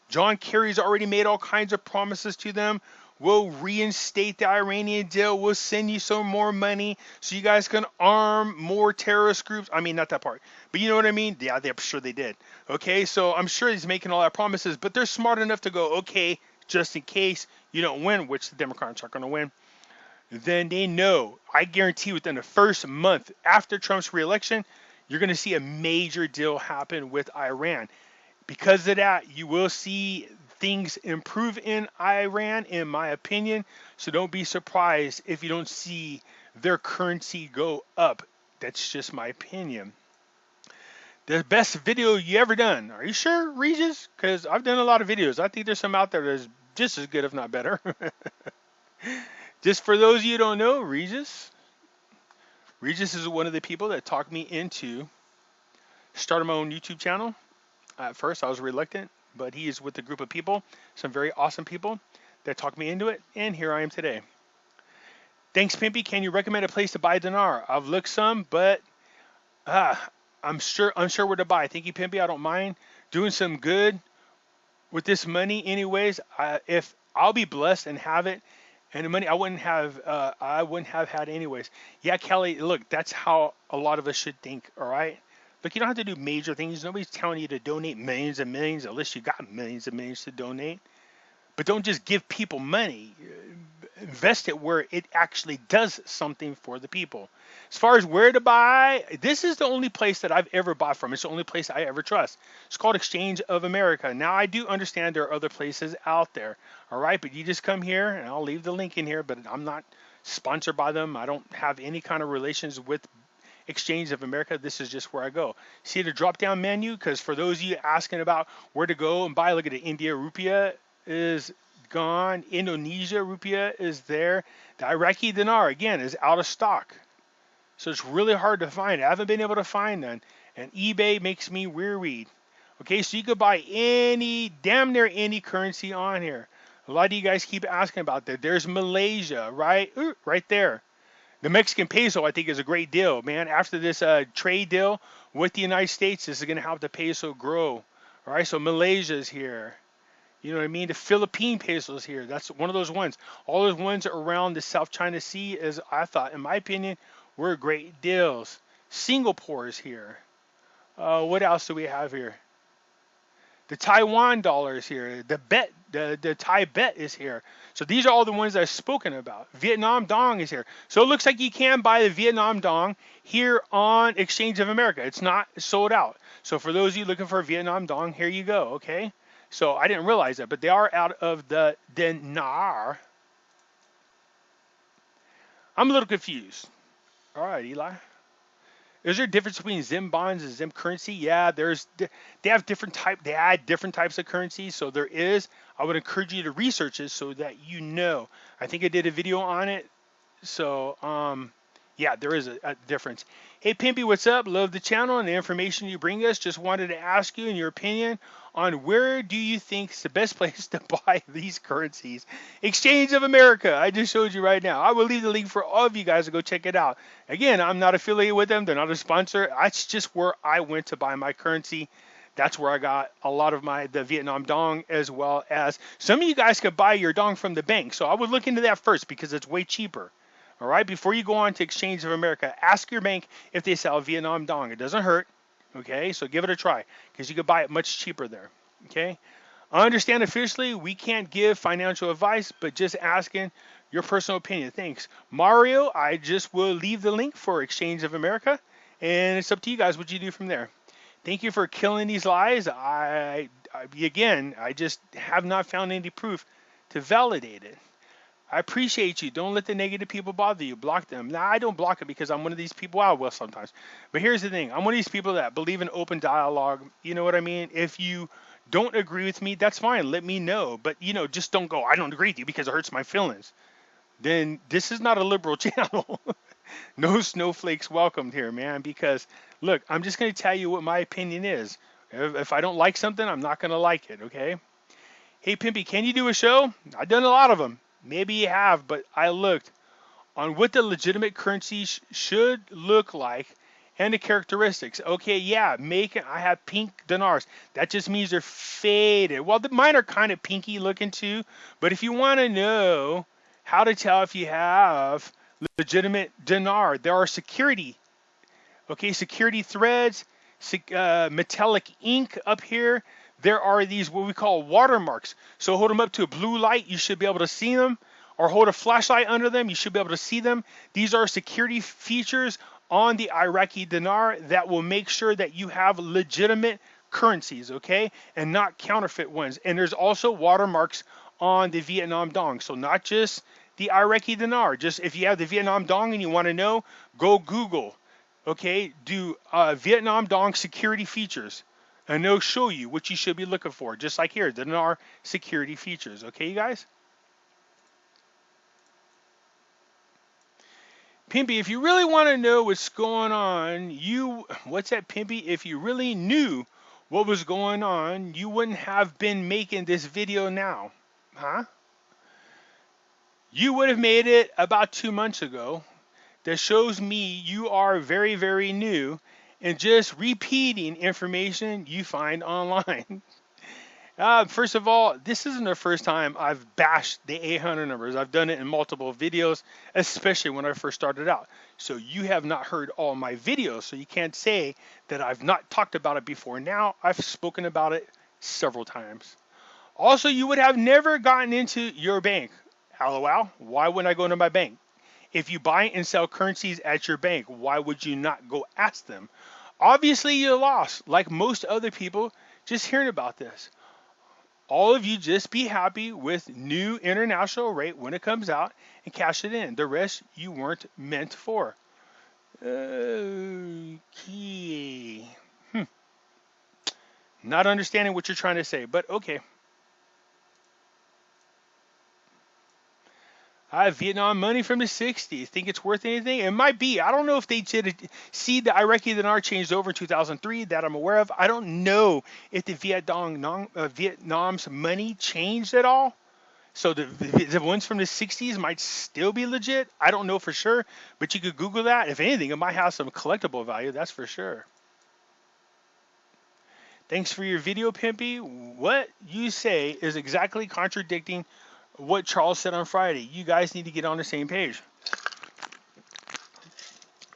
John Kerry's already made all kinds of promises to them. We'll reinstate the Iranian deal. We'll send you some more money so you guys can arm more terrorist groups. I mean, not that part, but you know what I mean? Yeah, I'm sure they did. Okay, so I'm sure he's making all that promises, but they're smart enough to go, okay, just in case you don't win, which the Democrats aren't going to win, then they know. I guarantee within the first month after Trump's reelection, you're going to see a major deal happen with Iran. Because of that, you will see things improve in Iran, in my opinion. So don't be surprised if you don't see their currency go up That's just my opinion. The best video you ever done. Are you sure, Regis? Because I've done a lot of videos. I think there's some out there that's just as good, if not better. Just for those of you who don't know, Regis is one of the people that talked me into starting my own YouTube channel. At first, I was reluctant, but he is with a group of people, some very awesome people that talked me into it, and here I am today. Thanks, Pimpy. Can you recommend a place to buy Dinar? I've looked some, but I'm sure where to buy. Thank you, Pimpy. I don't mind doing some good with this money, anyways. If I'll be blessed and have it, and the money I wouldn't have had anyways. Yeah, Kelly. Look, that's how a lot of us should think. All right. Look, you don't have to do major things. Nobody's telling you to donate millions and millions unless you got millions and millions to donate. But don't just give people money. Invest it where it actually does something for the people. As far as where to buy, this is the only place that I've ever bought from. It's the only place I ever trust. It's called Exchange of America. Now, I do understand there are other places out there. All right, but you just come here, and I'll leave the link in here, but I'm not sponsored by them. I don't have any kind of relations with Exchange of America. This is just where I go. See the drop down menu? Because for those of you asking about where to go and buy, look at the India rupiah is gone. Indonesia rupiah is there. The Iraqi dinar, again, is out of stock. So it's really hard to find. I haven't been able to find none. And eBay makes me weary. Okay, so you could buy damn near any currency on here. A lot of you guys keep asking about that. There's Malaysia, right? Ooh, right there. The Mexican peso, I think, is a great deal, man. After this trade deal with the United States, this is going to help the peso grow. All right, so Malaysia's here. You know what I mean? The Philippine peso is here. That's one of those ones. All those ones around the South China Sea, is, I thought, in my opinion, were great deals. Singapore is here. What else do we have here? The Taiwan dollar is here. The Thai bet is here. So these are all the ones I've spoken about. Vietnam dong is here. So it looks like you can buy the Vietnam dong here on Exchange of America. It's not sold out. So for those of you looking for a Vietnam dong, here you go, okay? So I didn't realize that, but they are out of the dinar. I'm a little confused. All right, Eli. Is there a difference between Zim bonds and Zim currency? Yeah, they add different types of currencies. So there is. I would encourage you to research it so that you know. I think I did a video on it. So yeah, there is a difference. Hey, Pimpy, what's up? Love the channel and the information you bring us. Just wanted to ask you, in your opinion, on where do you think is the best place to buy these currencies? Exchange of America. I just showed you right now. I will leave the link for all of you guys to go check it out. Again, I'm not affiliated with them. They're not a sponsor. That's just where I went to buy my currency. That's where I got a lot of the Vietnam dong, as well as some of you guys could buy your dong from the bank. So I would look into that first because it's way cheaper. All right, before you go on to Exchange of America, ask your bank if they sell Vietnam dong. It doesn't hurt, okay? So give it a try because you could buy it much cheaper there, okay? I understand officially we can't give financial advice, but just asking your personal opinion. Thanks. Mario, I just will leave the link for Exchange of America, and it's up to you guys what you do from there. Thank you for killing these lies. I just have not found any proof to validate it. I appreciate you. Don't let the negative people bother you. Block them. Now, I don't block it because I'm one of these people. I will sometimes. But here's the thing. I'm one of these people that believe in open dialogue. You know what I mean? If you don't agree with me, that's fine. Let me know. But, just don't go, I don't agree with you because it hurts my feelings. Then this is not a liberal channel. No snowflakes welcomed here, man. Because, look, I'm just going to tell you what my opinion is. If I don't like something, I'm not going to like it, okay? Hey, Pimpy, can you do a show? I've done a lot of them. Maybe you have, but I looked on what the legitimate currencies should look like and the characteristics. Okay, yeah, I have pink dinars. That just means they're faded. Well, mine are kind of pinky looking too, but if you want to know how to tell if you have legitimate dinar, there are security threads, metallic ink up here. There are these what we call watermarks. So hold them up to a blue light, you should be able to see them, or hold a flashlight under them, you should be able to see them. These are security features on the Iraqi dinar that will make sure that you have legitimate currencies, okay, and not counterfeit ones. And there's also watermarks on the Vietnam dong. So not just the Iraqi dinar. Just if you have the Vietnam dong and you want to know, go Google Okay, do Vietnam Dong security features, and they'll show you what you should be looking for, just like here, the Dinar security features. Okay, you guys? Pimpy, if you really want to know what's going on, what's that, Pimpy? If you really knew what was going on, you wouldn't have been making this video now, huh? You would have made it about 2 months ago. That shows me you are very, very new and just repeating information you find online. First of all, this isn't the first time I've bashed the 800 numbers. I've done it in multiple videos, especially when I first started out. So you have not heard all my videos, so you can't say that I've not talked about it before. Now I've spoken about it several times. Also, you would have never gotten into your bank. LOL, why wouldn't I go into my bank? If you buy and sell currencies at your bank, why would you not go ask them? Obviously, you're lost, like most other people just hearing about this. All of you just be happy with new international rate when it comes out and cash it in. The rest you weren't meant for. Okay. Not understanding what you're trying to say, but okay. I have Vietnam money from the 60s. Think it's worth anything? It might be. I don't know if they did see the Iraqi dinar changed over in 2003 that I'm aware of. I don't know if the Vietnam's money changed at all. So the ones from the 60s might still be legit. I don't know for sure, but you could Google that. If anything, it might have some collectible value. That's for sure. Thanks for your video, Pimpy. What you say is exactly contradicting what Charles said on Friday. You guys need to get on the same page.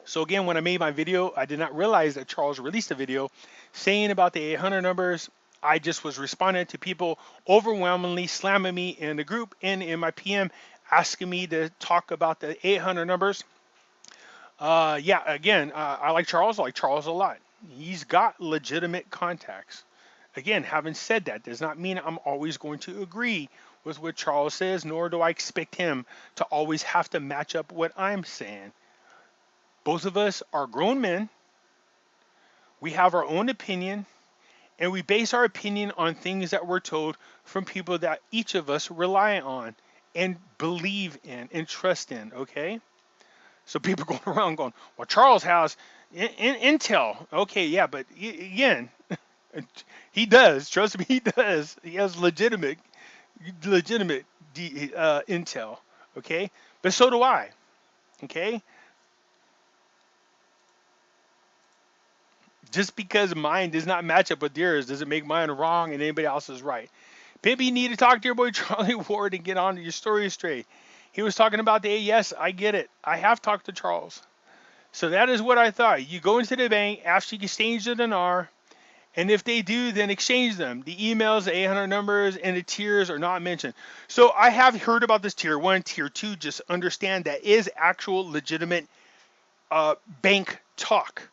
So again, when I made my video, I did not realize that Charles released a video saying about the 800 numbers. I just was responding to people overwhelmingly slamming me in the group and in my PM asking me to talk about the 800 numbers. Yeah, again, I like Charles. I like Charles a lot. He's got legitimate contacts. Again, having said that, does not mean I'm always going to agree with what Charles says, nor do I expect him to always have to match up what I'm saying. Both of us are grown men. We have our own opinion, and we base our opinion on things that we're told from people that each of us rely on and believe in and trust in, okay? So people going around going, well, Charles has intel. Okay, yeah, but again, he does. Trust me, he does. He has legitimate intel, okay? But so do I, okay? Just because mine does not match up with yours doesn't make mine wrong and anybody else is right. Pimpy, you need to talk to your boy Charlie Ward and get on to your story straight. He was talking about the yes, I get it. I have talked to Charles. So that is what I thought. You go into the bank, ask you exchange the dinar, and if they do, then exchange them. The emails, the 800 numbers, and the tiers are not mentioned. So I have heard about this tier 1, tier 2. Just understand that is actual legitimate bank talk.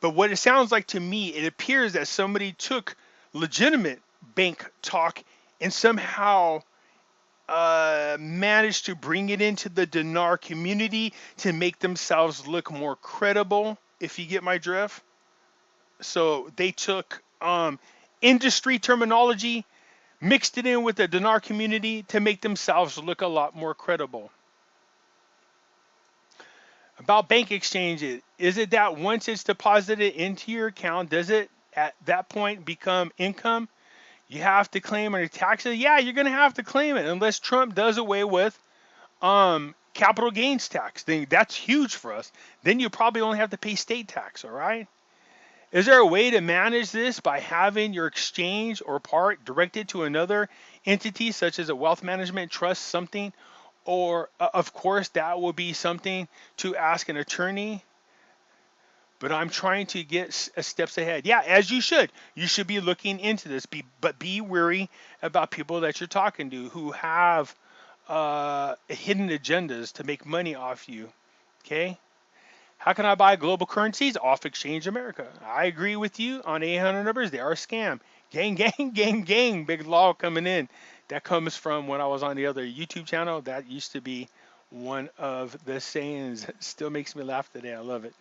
But what it sounds like to me, it appears that somebody took legitimate bank talk and somehow managed to bring it into the Dinar community to make themselves look more credible, if you get my drift. So they took industry terminology, mixed it in with the Dinar community to make themselves look a lot more credible. About bank exchanges, is it that once it's deposited into your account, does it at that point become income? You have to claim on your taxes? Yeah, you're going to have to claim it unless Trump does away with capital gains tax. Then that's huge for us. Then you probably only have to pay state tax, all right? Is there a way to manage this by having your exchange or part directed to another entity, such as a wealth management trust, something? Or, of course, that will be something to ask an attorney. But I'm trying to get steps ahead. Yeah, as you should. You should be looking into this. But be wary about people that you're talking to who have hidden agendas to make money off you. Okay? How can I buy global currencies? Off Exchange America. I agree with you on 800 numbers. They are a scam. Gang, gang, gang, gang. Big law coming in. That comes from when I was on the other YouTube channel. That used to be one of the sayings. It still makes me laugh today. I love it.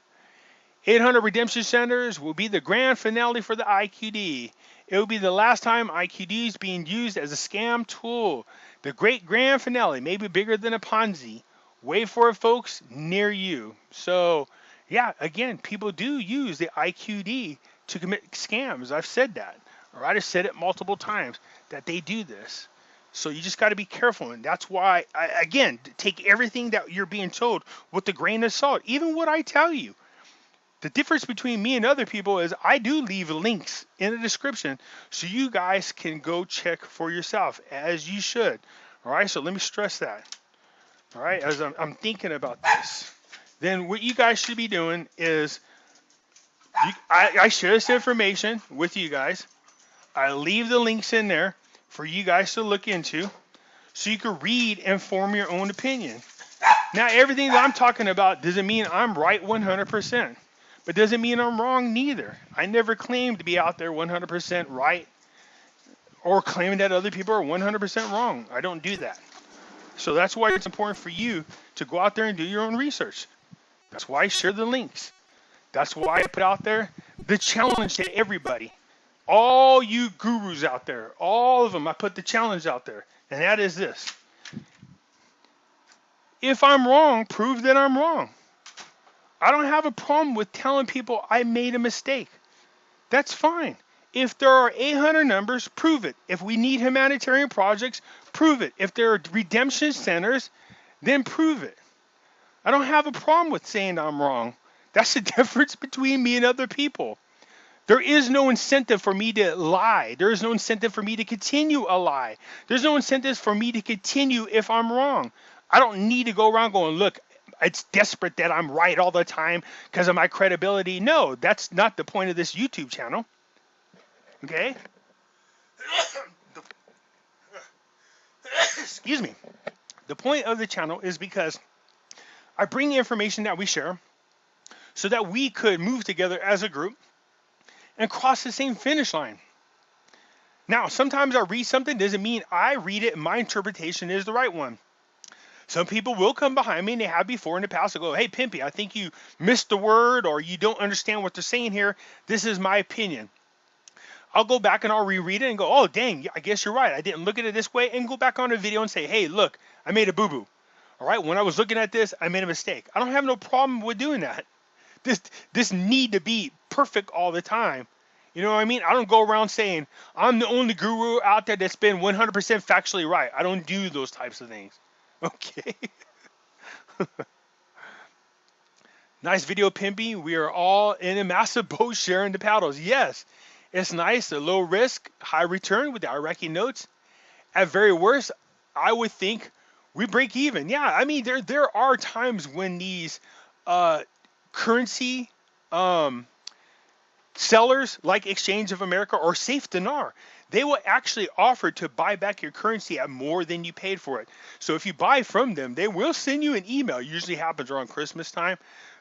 800 redemption centers will be the grand finale for the IQD. It will be the last time IQD is being used as a scam tool. The great grand finale, maybe bigger than a Ponzi. Wait for it, folks, near you. So, yeah, again, people do use the IQD to commit scams. I've said that. All right, I've said it multiple times that they do this. So you just got to be careful. And that's why, again, take everything that you're being told with a grain of salt. Even what I tell you. The difference between me and other people is I do leave links in the description so you guys can go check for yourself, as you should. All right, so let me stress that. All right, as I'm thinking about this, then what you guys should be doing is I share this information with you guys. I leave the links in there for you guys to look into so you can read and form your own opinion. Now, everything that I'm talking about doesn't mean I'm right 100%. But doesn't mean I'm wrong neither. I never claimed to be out there 100% right or claiming that other people are 100% wrong. I don't do that. So that's why it's important for you to go out there and do your own research. That's why I share the links. That's why I put out there the challenge to everybody. All you gurus out there, all of them, I put the challenge out there. And that is this. If I'm wrong, prove that I'm wrong. I don't have a problem with telling people I made a mistake. That's fine. If there are 800 numbers, prove it. If we need humanitarian projects, prove it. If there are redemption centers, then prove it. I don't have a problem with saying I'm wrong. That's the difference between me and other people. There is no incentive for me to lie. There is no incentive for me to continue a lie. There's no incentive for me to continue if I'm wrong. I don't need to go around going, look, it's desperate that I'm right all the time because of my credibility. No, that's not the point of this YouTube channel. Okay? Excuse me. The point of the channel is because I bring information that we share so that we could move together as a group and cross the same finish line. Now, sometimes I read something doesn't mean I read it and my interpretation is the right one. Some people will come behind me, and they have before in the past, and go, hey, Pimpy, I think you missed the word or you don't understand what they're saying here. This is my opinion. I'll go back and I'll reread it and go, oh, dang, I guess you're right. I didn't look at it this way, and go back on the video and say, hey, look, I made a boo-boo. All right, when I was looking at this, I made a mistake. I don't have no problem with doing that. This need to be perfect all the time. You know what I mean? I don't go around saying, I'm the only guru out there that's been 100% factually right. I don't do those types of things. Okay. Nice video, Pimpy. We are all in a massive boat sharing the paddles. Yes, it's nice. A low risk, high return with the Iraqi notes. At very worst, I would think we break even. Yeah, I mean, there are times when these currency sellers like Exchange of America or Safe Dinar, they will actually offer to buy back your currency at more than you paid for it. So if you buy from them, they will send you an email. Usually happens around Christmas time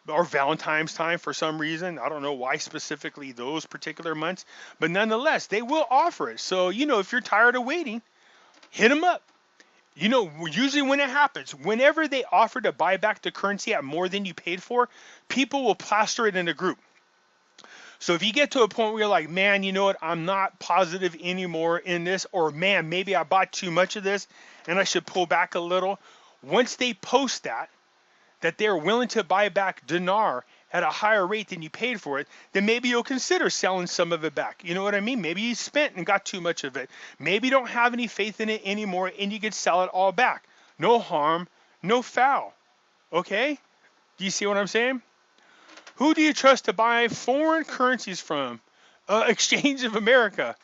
or Valentine's time for some reason. I don't know why specifically those particular months, but nonetheless, they will offer it. So, if you're tired of waiting, hit them up. Usually when it happens, whenever they offer to buy back the currency at more than you paid for, people will plaster it in a group. So if you get to a point where you're like, man, you know what, I'm not positive anymore in this, or man, maybe I bought too much of this and I should pull back a little. Once they post that they're willing to buy back dinar at a higher rate than you paid for it, then maybe you'll consider selling some of it back. You know what I mean? Maybe you spent and got too much of it. Maybe you don't have any faith in it anymore and you could sell it all back. No harm, no foul. Okay? Do you see what I'm saying? Who do you trust to buy foreign currencies from? Exchange of America.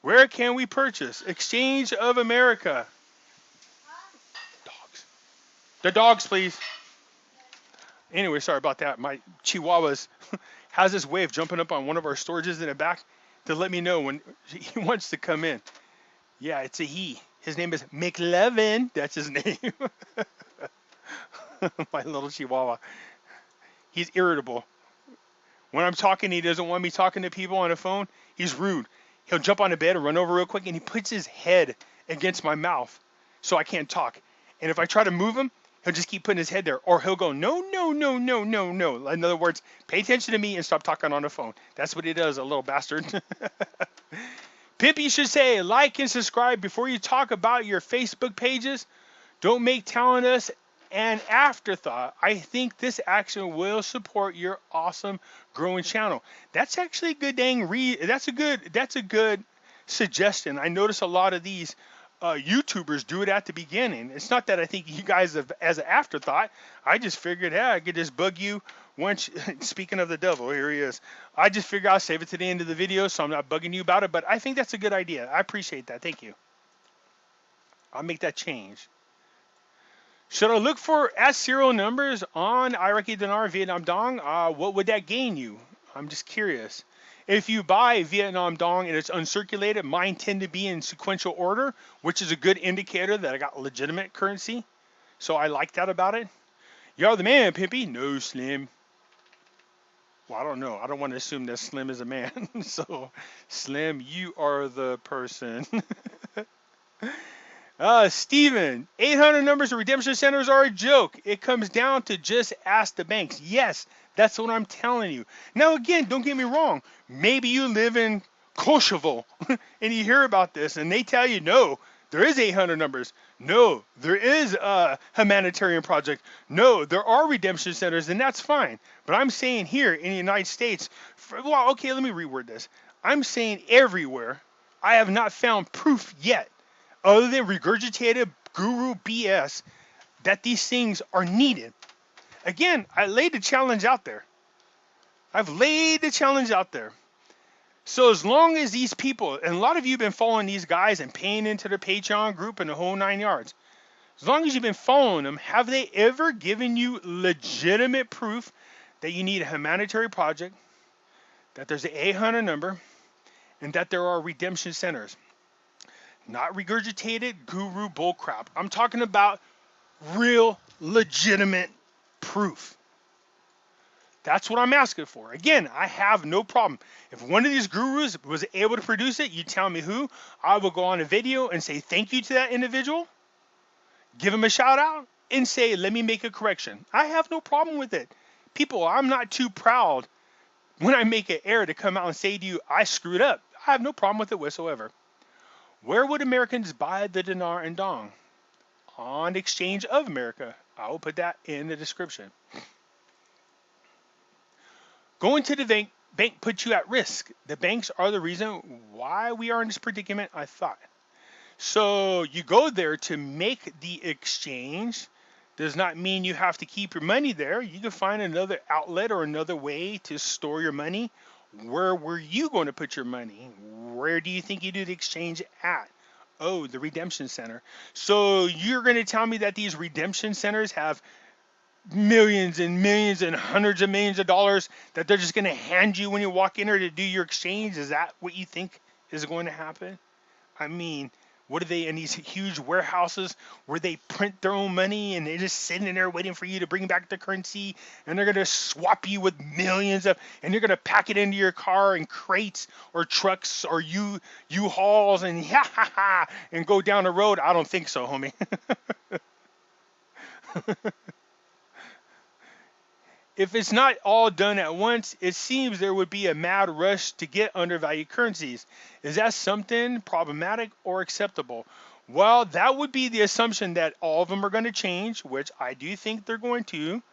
Where can we purchase? Exchange of America. Dogs. The dogs, please. Anyway, sorry about that. My Chihuahuas has this way of jumping up on one of our storages in the back to let me know when he wants to come in. Yeah, it's a he. His name is McLevin. That's his name. My little Chihuahua. He's irritable. When I'm talking, he doesn't want me talking to people on the phone. He's rude. He'll jump on the bed and run over real quick, and he puts his head against my mouth so I can't talk. And if I try to move him, He'll just keep putting his head there, or he'll go, no, no, no, no, no, no. In other words, pay attention to me and stop talking on the phone. That's what he does, a little bastard. Pimpy should say, like and subscribe before you talk about your Facebook pages. Don't make telling us an afterthought. I think this action will support your awesome growing channel. That's actually a good dang that's a good suggestion. I notice a lot of these YouTubers do it at the beginning. It's not that I think you guys have as an afterthought. I just figured, yeah, I could just bug you once. Speaking of the devil, here he is. I just figured I'll save it to the end of the video, so I'm not bugging you about it. But I think that's a good idea. I appreciate that. Thank you. I'll make that change. Should I look for serial numbers on Iraqi dinar, Vietnam dong? What would that gain you? I'm just curious. If you buy Vietnam dong and it's uncirculated, mine tend to be in sequential order, which is a good indicator that I got legitimate currency. So I like that about it. You're the man, Pimpy. No, Slim. Well, I don't know. I don't want to assume that Slim is a man. So, Slim, you are the person. Steven, 800 numbers of redemption centers are a joke. It comes down to just ask the banks. Yes, that's what I'm telling you. Now, again, don't get me wrong. Maybe you live in Kosovo and you hear about this and they tell you, no, there is 800 numbers. No, there is a humanitarian project. No, there are redemption centers, and that's fine. But I'm saying here in the United States, well, okay, let me reword this. I'm saying everywhere, I have not found proof yet, other than regurgitated guru BS, that these things are needed. Again, I laid the challenge out there. I've laid the challenge out there. So as long as these people, and a lot of you have been following these guys and paying into their Patreon group and the whole 9 yards, as long as you've been following them, have they ever given you legitimate proof that you need a humanitarian project, that there's an 800 number, and that there are redemption centers? Not regurgitated guru bullcrap. I'm talking about real, legitimate proof. That's what I'm asking for. Again, I have no problem. If one of these gurus was able to produce it, you tell me who, I will go on a video and say thank you to that individual, give him a shout out, and say, let me make a correction. I have no problem with it. People, I'm not too proud when I make an error to come out and say to you, I screwed up. I have no problem with it whatsoever. Where would Americans buy the dinar and dong? On Exchange of America. I will put that in the description. Going to the bank puts you at risk. The banks are the reason why we are in this predicament, I thought. So you go there to make the exchange. Does not mean you have to keep your money there. You can find another outlet or another way to store your money. Where were you going to put your money? Where do you think you do the exchange at? Oh, the redemption center. So you're going to tell me that these redemption centers have millions and millions and hundreds of millions of dollars that they're just going to hand you when you walk in there to do your exchange? Is that what you think is going to happen? I mean, what are they in these huge warehouses where they print their own money and they're just sitting in there waiting for you to bring back the currency, and they're going to swap you with millions of, and you're going to pack it into your car in crates or trucks or U-Hauls and and go down the road? I don't think so, homie. If it's not all done at once, it seems there would be a mad rush to get undervalued currencies. Is that something problematic or acceptable? Well, that would be the assumption that all of them are going to change, which I do think they're going to.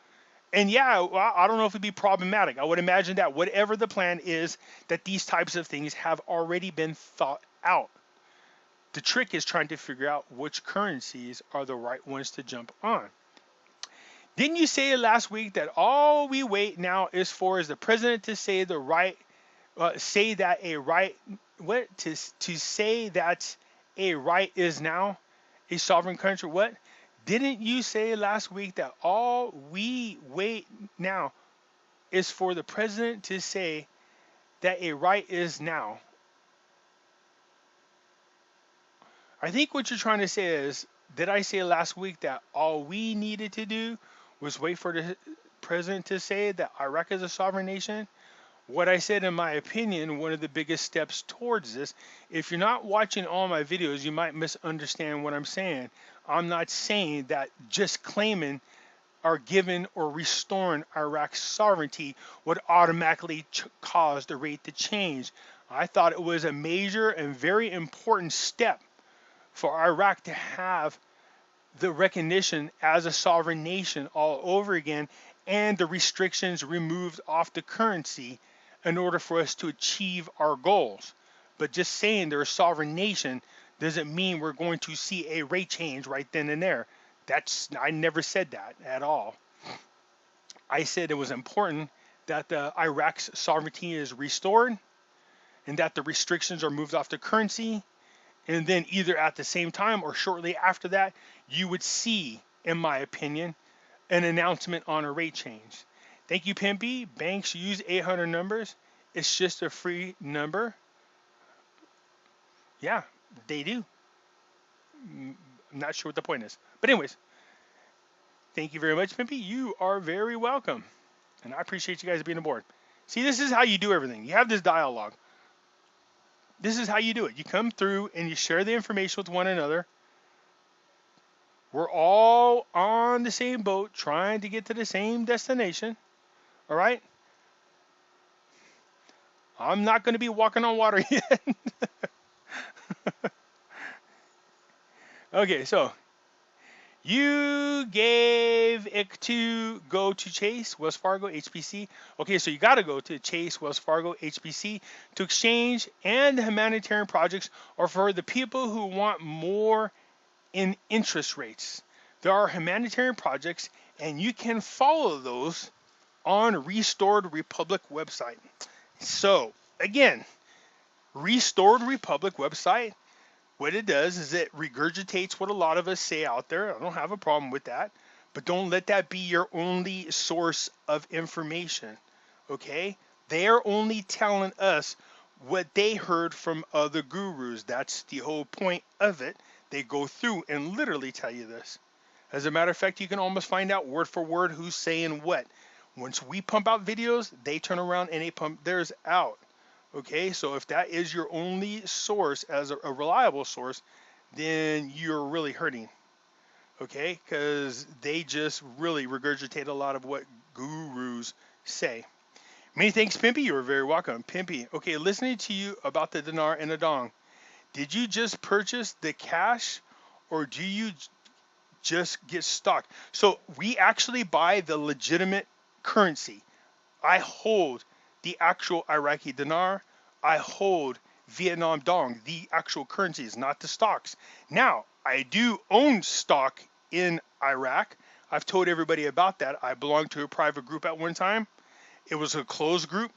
And yeah, well, I don't know if it'd be problematic. I would imagine that whatever the plan is, that these types of things have already been thought out. The trick is trying to figure out which currencies are the right ones to jump on. Didn't you say last week that all we wait now is for the president to say the right, say that a right, what to say that a right is now a sovereign country? What? Didn't you say last week that all we wait now is for the president to say that a right is now? I think what you're trying to say is, did I say last week that all we needed to do was wait for the president to say that Iraq is a sovereign nation? What I said, in my opinion, one of the biggest steps towards this, if you're not watching all my videos, you might misunderstand what I'm saying. I'm not saying that just claiming or giving or restoring Iraq's sovereignty would automatically cause the rate to change. I thought it was a major and very important step for Iraq to have the recognition as a sovereign nation all over again and the restrictions removed off the currency in order for us to achieve our goals. But just saying they're a sovereign nation doesn't mean we're going to see a rate change right then and there. I never said that at all. I said it was important that Iraq's sovereignty is restored and that the restrictions are moved off the currency, and then either at the same time or shortly after that, you would see, in my opinion, an announcement on a rate change. Thank you, Pimpy. Banks use 800 numbers. It's just a free number. Yeah, they do. I'm not sure what the point is. But anyways, thank you very much, Pimpy. You are very welcome. And I appreciate you guys being aboard. See, this is how you do everything. You have this dialogue. This is how you do it. You come through and you share the information with one another. We're all on the same boat trying to get to the same destination. All right? I'm not going to be walking on water yet. Okay, so you gave it to go to Chase, Wells Fargo, HBC. Okay, so you got to go to Chase, Wells Fargo, HBC to exchange and the humanitarian projects are for the people who want more in interest rates. There are humanitarian projects and you can follow those on Restored Republic website. So again, Restored Republic website, what it does is it regurgitates what a lot of us say out there. I don't have a problem with that, but don't let that be your only source of information, okay? They are only telling us what they heard from other gurus. That's the whole point of it. They go through and literally tell you this. As a matter of fact, you can almost find out word for word who's saying what. Once we pump out videos, they turn around and they pump theirs out. Okay, so if that is your only source as a reliable source, then you're really hurting. Okay, because they just really regurgitate a lot of what gurus say. Many thanks, Pimpy. You are very welcome. Pimpy, okay, listening to you about the dinar and the dong, did you just purchase the cash or do you just get stock? So we actually buy the legitimate currency. I hold the actual Iraqi dinar. I hold Vietnam dong, the actual currencies, not the stocks. Now, I do own stock in Iraq. I've told everybody about that. I belonged to a private group at one time. It was a closed group.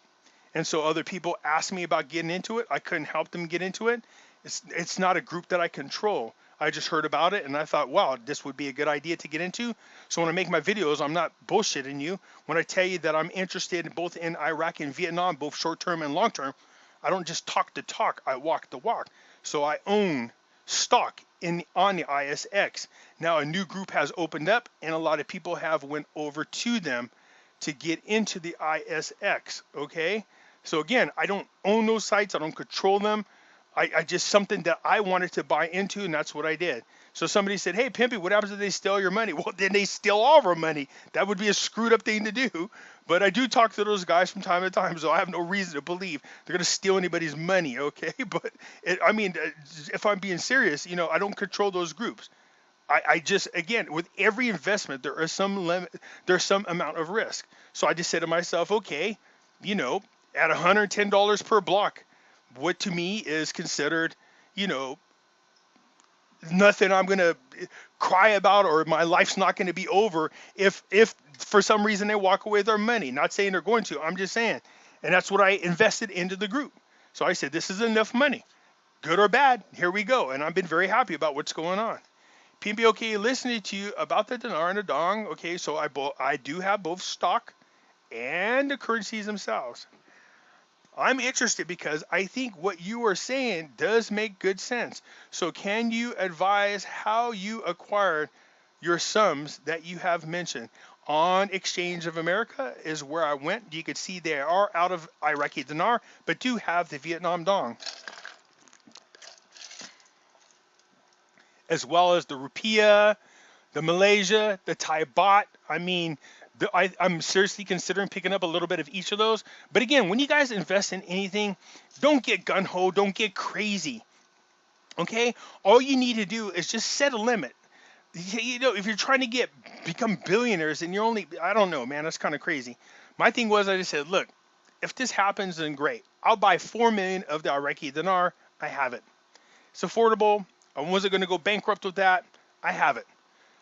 And so other people asked me about getting into it. I couldn't help them get into it. It's not a group that I control. I just heard about it and I thought, wow, this would be a good idea to get into. So when I make my videos, I'm not bullshitting you. When I tell you that I'm interested both in Iraq and Vietnam, both short-term and long-term, I don't just talk the talk, I walk the walk. So I own stock on the ISX. Now a new group has opened up and a lot of people have went over to them to get into the ISX, okay? So again, I don't own those sites, I don't control them. I just something that I wanted to buy into, and that's what I did. So somebody said, hey, Pimpy, what happens if they steal your money? Well, then they steal all of our money. That would be a screwed up thing to do. But I do talk to those guys from time to time, so I have no reason to believe they're going to steal anybody's money, okay? But, if I'm being serious, I don't control those groups. I just, again, with every investment, there's some amount of risk. So I just said to myself, okay, at $110 per block, what to me is considered, nothing I'm going to cry about or my life's not going to be over if for some reason they walk away with their money. Not saying they're going to, I'm just saying. And that's what I invested into the group. So I said, this is enough money, good or bad, here we go. And I've been very happy about what's going on. PB, okay, listening to you about the dinar and the dong. Okay, so I do have both stock and the currencies themselves. I'm interested because I think what you are saying does make good sense. So can you advise how you acquired your sums that you have mentioned? on Exchange of America is where I went. You could see they are out of Iraqi dinar, but do have the Vietnam dong, as well as the rupiah, the Malaysia, the Thai baht. I mean, I'm seriously considering picking up a little bit of each of those. But again, when you guys invest in anything, don't get gun-ho, don't get crazy. Okay? All you need to do is just set a limit. You know, if you're trying to become billionaires and you're only, I don't know, man, that's kind of crazy. My thing was, I just said, look, if this happens, then great. I'll buy 4 million of the Iraqi dinar. I have it. It's affordable. I wasn't going to go bankrupt with that. I have it.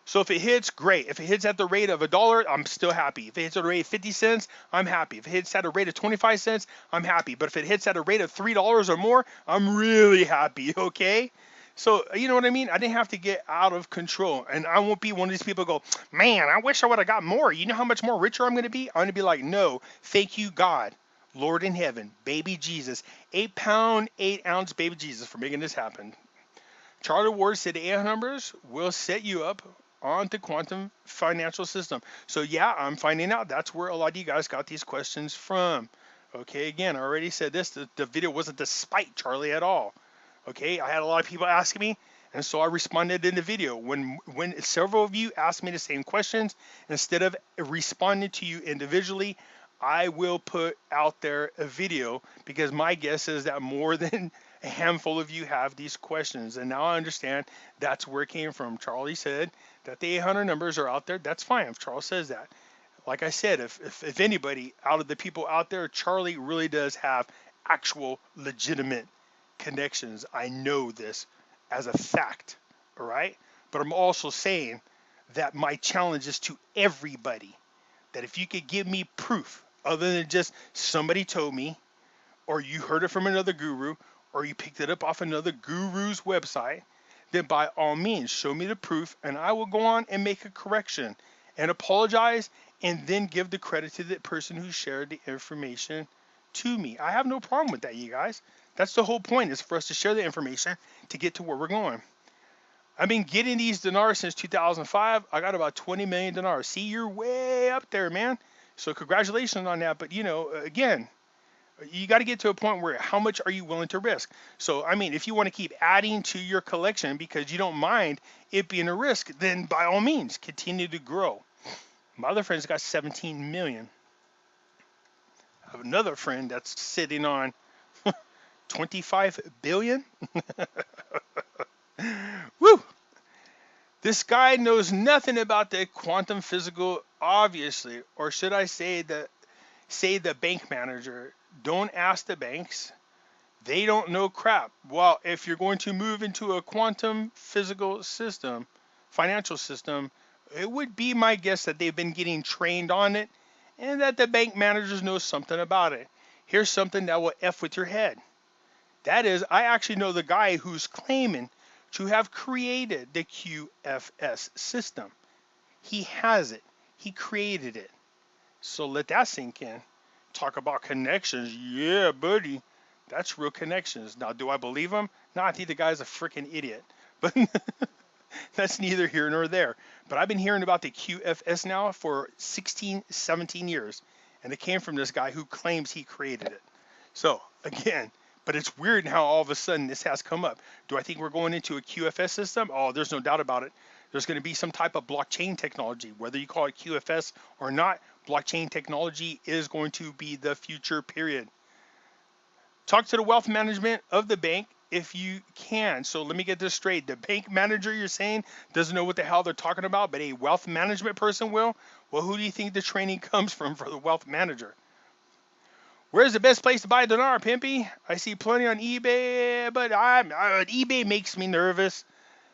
So if it hits, great. If it hits at the rate of $1, I'm still happy. If it hits at a rate of 50 cents, I'm happy. If it hits at a rate of 25 cents, I'm happy. But if it hits at a rate of $3 or more, I'm really happy, okay? So, you know what I mean? I didn't have to get out of control. And I won't be one of these people who go, man, I wish I would have got more. You know how much more richer I'm going to be? I'm going to be like, no, thank you, God, Lord in heaven, baby Jesus, 8-pound, 8-ounce baby Jesus for making this happen. Charlie Ward said the AI numbers will set you up on the quantum financial system. So yeah, I'm finding out that's where a lot of you guys got these questions from. Okay, again, I already said this, the video wasn't to spite Charlie at all. Okay, I had a lot of people asking me, and so I responded in the video. When several of you asked me the same questions, instead of responding to you individually, I will put out there a video, because my guess is that more than a handful of you have these questions, and now I understand that's where it came from. Charlie said that the 800 numbers are out there. That's fine if Charles says that. Like I said, if anybody out of the people out there, Charlie really does have actual legitimate connections. I know this as a fact, all right? But I'm also saying that my challenge is to everybody, that if you could give me proof other than just somebody told me, or you heard it from another guru, or you picked it up off another guru's website, then by all means, show me the proof, and I will go on and make a correction and apologize, and then give the credit to the person who shared the information to me. I have no problem with that, you guys. That's the whole point, is for us to share the information to get to where we're going. I've been getting these dinars since 2005. I got about 20 million dinars. See, you're way up there, man. So congratulations on that. But, you know, again, you got to get to a point where how much are you willing to risk? So, I mean, if you want to keep adding to your collection because you don't mind it being a risk, then by all means, continue to grow. My other friend's got 17 million. I have another friend that's sitting on 25 billion. Woo! This guy knows nothing about the quantum physical, obviously, or should I say the bank manager. Don't ask the banks. They don't know crap. Well, if you're going to move into a quantum physical system, financial system, it would be my guess that they've been getting trained on it and that the bank managers know something about it. Here's something that will F with your head. That is, I actually know the guy who's claiming to have created the QFS system. He has it. He created it. So let that sink in. Talk about connections. Yeah, buddy. That's real connections. Now, do I believe him? No, I think the guy's a freaking idiot. But that's neither here nor there. But I've been hearing about the QFS now for 16, 17 years. And it came from this guy who claims he created it. So, again, but it's weird how all of a sudden this has come up. Do I think we're going into a QFS system? Oh, there's no doubt about it. There's going to be some type of blockchain technology. Whether you call it QFS or not, blockchain technology is going to be the future, period. Talk to the wealth management of the bank if you can. So let me get this straight. The bank manager, you're saying, doesn't know what the hell they're talking about, but a wealth management person will? Well, who do you think the training comes from for the wealth manager? Where's the best place to buy a dinar, Pimpy? I see plenty on eBay, but eBay makes me nervous.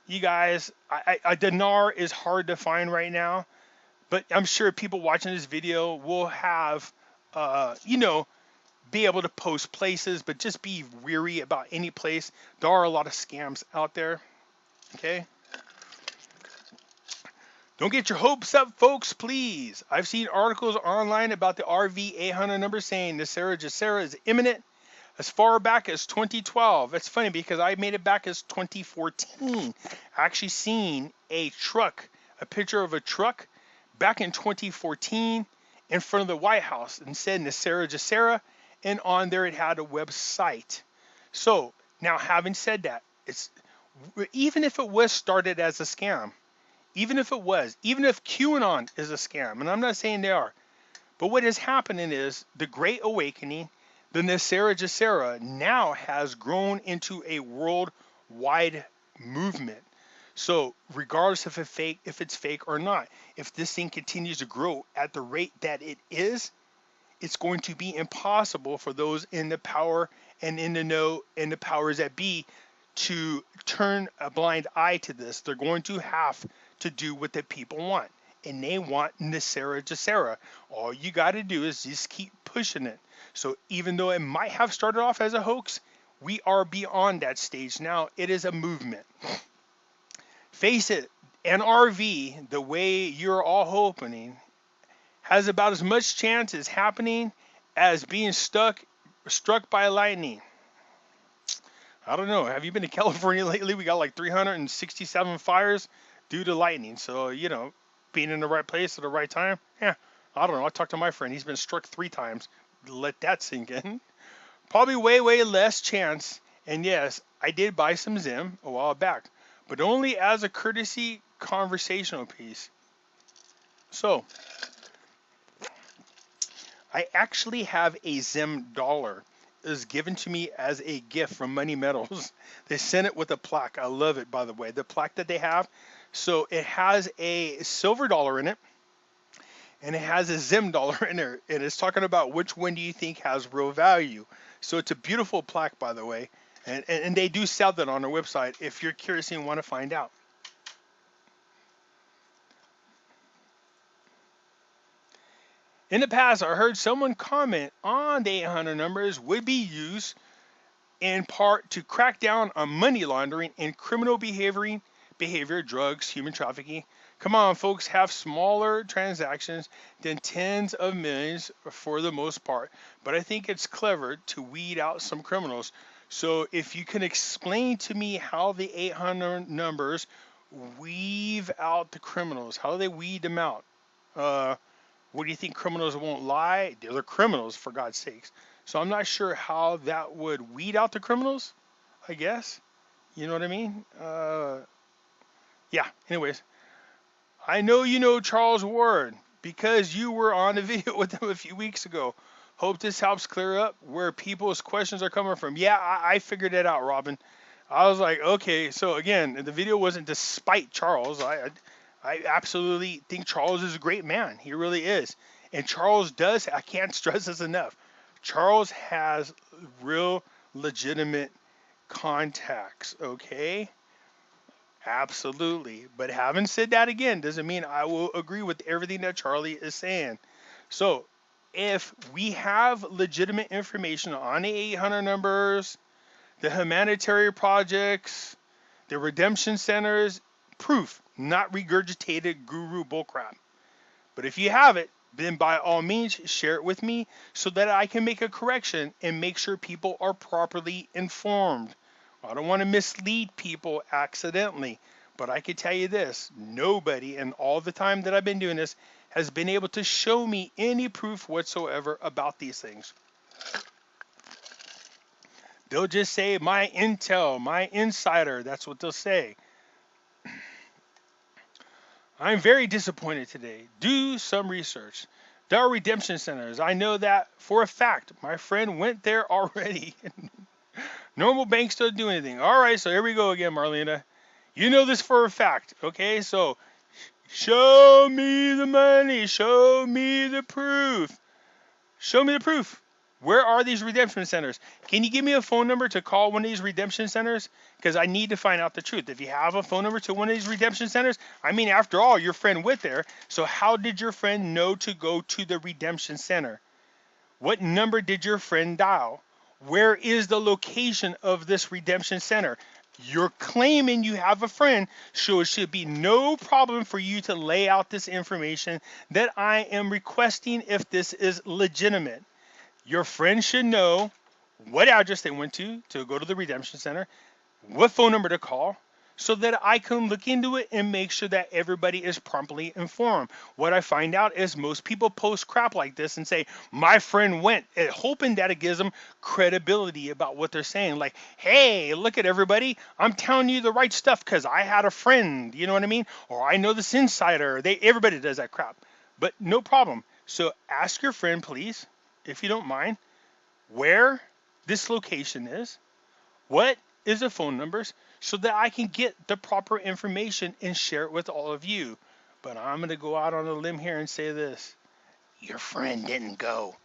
You guys, a dinar is hard to find right now, but I'm sure people watching this video will have, be able to post places, but just be weary about any place. There are a lot of scams out there, okay? Don't get your hopes up, folks, please. I've seen articles online about the RV 800 number saying NESARA Gesara is imminent as far back as 2012. It's funny because I made it back as 2014. I actually seen a truck, a picture of a truck back in 2014 in front of the White House and said NESARA Gesara, and on there it had a website. So now, having said that, it's even if it was started as a scam, even if QAnon is a scam, and I'm not saying they are, but what is happening is the Great Awakening, the NESARA Gesara now has grown into a worldwide movement. So regardless if it's fake or not, if this thing continues to grow at the rate that it is, it's going to be impossible for those in the power and in the know and the powers that be to turn a blind eye to this. They're going to have to do what the people want, and they want NESARA Gesara. All you got to do is just keep pushing it. So even though it might have started off as a hoax, we are beyond that stage now. It is a movement. Face it, NRV, the way you're all hoping, has about as much chance as happening as being struck by lightning. I don't know. Have you been to California lately? We got like 367 fires due to lightning. So, being in the right place at the right time. Yeah, I don't know. I talked to my friend. He's been struck 3 times. Let that sink in. Probably way, way less chance. And yes, I did buy some Zim a while back, but only as a courtesy conversational piece. So, I actually have a Zim dollar. It was given to me as a gift from Money Metals. They sent it with a plaque. I love it, by the way, the plaque that they have. So it has a silver dollar in it, and it has a Zim dollar in there, and it's talking about which one do you think has real value. So it's a beautiful plaque, by the way, and they do sell that on their website if you're curious and want to find out. In the past, I heard someone comment on the 800 numbers would be used in part to crack down on money laundering and criminal behavior, drugs, human trafficking. Come on, folks, have smaller transactions than tens of millions for the most part. But I think it's clever to weed out some criminals. So if you can explain to me how the 800 numbers weave out the criminals, how do they weed them out? What do you think? Criminals won't lie? They're criminals, for God's sakes. So I'm not sure how that would weed out the criminals, I guess. You know what I mean? Yeah, anyways. I know you know Charles Ward because you were on the video with him a few weeks ago. Hope this helps clear up where people's questions are coming from. Yeah, I figured it out, Robin. I was like, okay, so again, the video wasn't to spite Charles. I absolutely think Charles is a great man. He really is. And Charles does, I can't stress this enough, Charles has real legitimate contacts, okay? Absolutely. But having said that again, doesn't mean I will agree with everything that Charlie is saying. So if we have legitimate information on the 800 numbers, the humanitarian projects, the redemption centers, proof, not regurgitated guru bullcrap. But if you have it, then by all means share it with me so that I can make a correction and make sure people are properly informed. I don't want to mislead people accidentally, but I can tell you this, nobody in all the time that I've been doing this has been able to show me any proof whatsoever about these things. They'll just say my intel, my insider, that's what they'll say. I'm very disappointed today. Do some research. There are redemption centers. I know that for a fact. My friend went there already. Normal banks don't do anything. All right, so here we go again, Marlena. You know this for a fact, okay? So show me the money. Show me the proof. Show me the proof. Where are these redemption centers? Can you give me a phone number to call one of these redemption centers? Because I need to find out the truth. If you have a phone number to one of these redemption centers, I mean, after all, your friend went there. So how did your friend know to go to the redemption center? What number did your friend dial? Where is the location of this redemption center? You're claiming you have a friend, so it should be no problem for you to lay out this information that I am requesting if this is legitimate. Your friend should know what address they went to go to the redemption center, what phone number to call, so that I can look into it and make sure that everybody is promptly informed. What I find out is most people post crap like this and say, my friend went, hoping that it gives them credibility about what they're saying. Like, hey, look at everybody. I'm telling you the right stuff because I had a friend, you know what I mean? Or I know this insider. Everybody does that crap. But no problem. So ask your friend, please, if you don't mind, where this location is, what is the phone numbers, so that I can get the proper information and share it with all of you. But I'm going to go out on a limb here and say this. Your friend didn't go,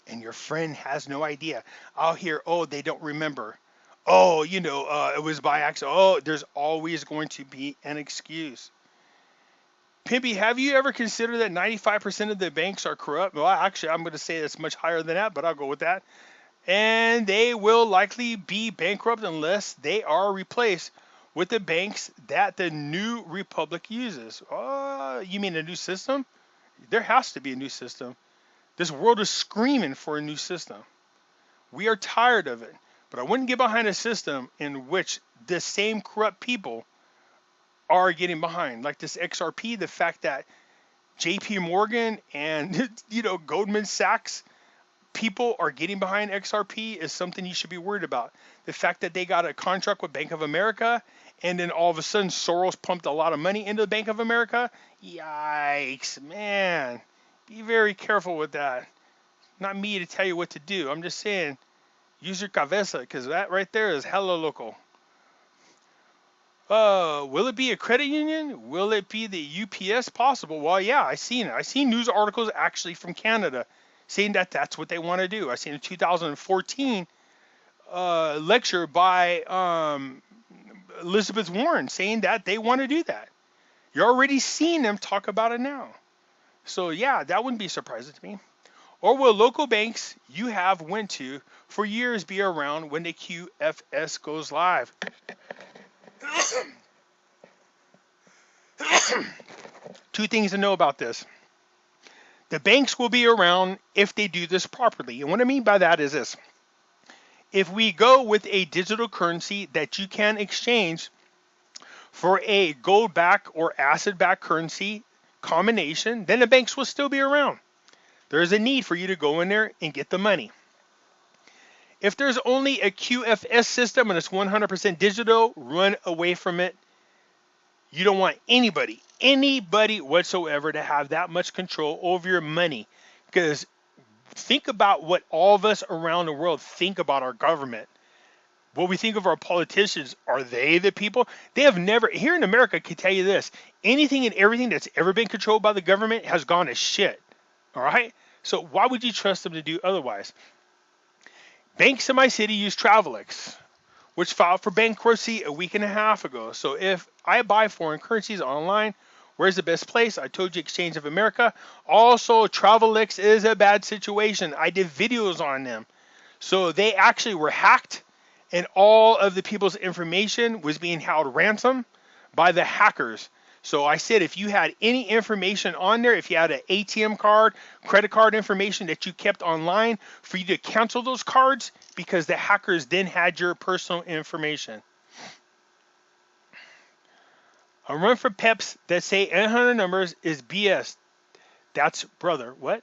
and your friend has no idea. I'll hear, oh, they don't remember. Oh, it was by accident. Oh, there's always going to be an excuse. Pimpy, have you ever considered that 95% of the banks are corrupt? Well, actually, I'm going to say it's much higher than that, but I'll go with that. And they will likely be bankrupt unless they are replaced with the banks that the new republic uses. You mean a new system? There has to be a new system. This world is screaming for a new system. We are tired of it. But I wouldn't get behind a system in which the same corrupt people are getting behind. Like this XRP, the fact that JP Morgan and Goldman Sachs people are getting behind XRP is something you should be worried about. The fact that they got a contract with Bank of America and then all of a sudden Soros pumped a lot of money into the Bank of America. Yikes, man. Be very careful with that. Not me to tell you what to do. I'm just saying, use your cabeza, because that right there is hella local. Will it be a credit union? Will it be the UPS? Possible. Well, yeah, I seen it. I seen news articles actually from Canada saying that that's what they want to do. I seen a 2014 lecture by Elizabeth Warren saying that they want to do that. You're already seeing them talk about it now. So yeah, that wouldn't be surprising to me. Or will local banks you have went to for years be around when the QFS goes live? Two things to know about this. The banks will be around if they do this properly. And what I mean by that is this. If we go with a digital currency that you can exchange for a gold-backed or acid-backed currency combination, then the banks will still be around. There is a need for you to go in there and get the money. If there's only a QFS system and it's 100% digital, run away from it. You don't want anybody whatsoever to have that much control over your money. Because think about what all of us around the world think about our government. What we think of our politicians, are they the people? They have never, here in America, I can tell you this, anything and everything that's ever been controlled by the government has gone to shit. All right? So why would you trust them to do otherwise? Banks in my city use Travelex, which filed for bankruptcy a week and a half ago. So if I buy foreign currencies online, where's the best place? I told you Exchange of America. Also, Travelex is a bad situation. I did videos on them. So they actually were hacked, and all of the people's information was being held ransom by the hackers. So I said, if you had any information on there, if you had an ATM card, credit card information that you kept online, for you to cancel those cards because the hackers then had your personal information. I run for peps that say 800 numbers is BS. That's brother. What?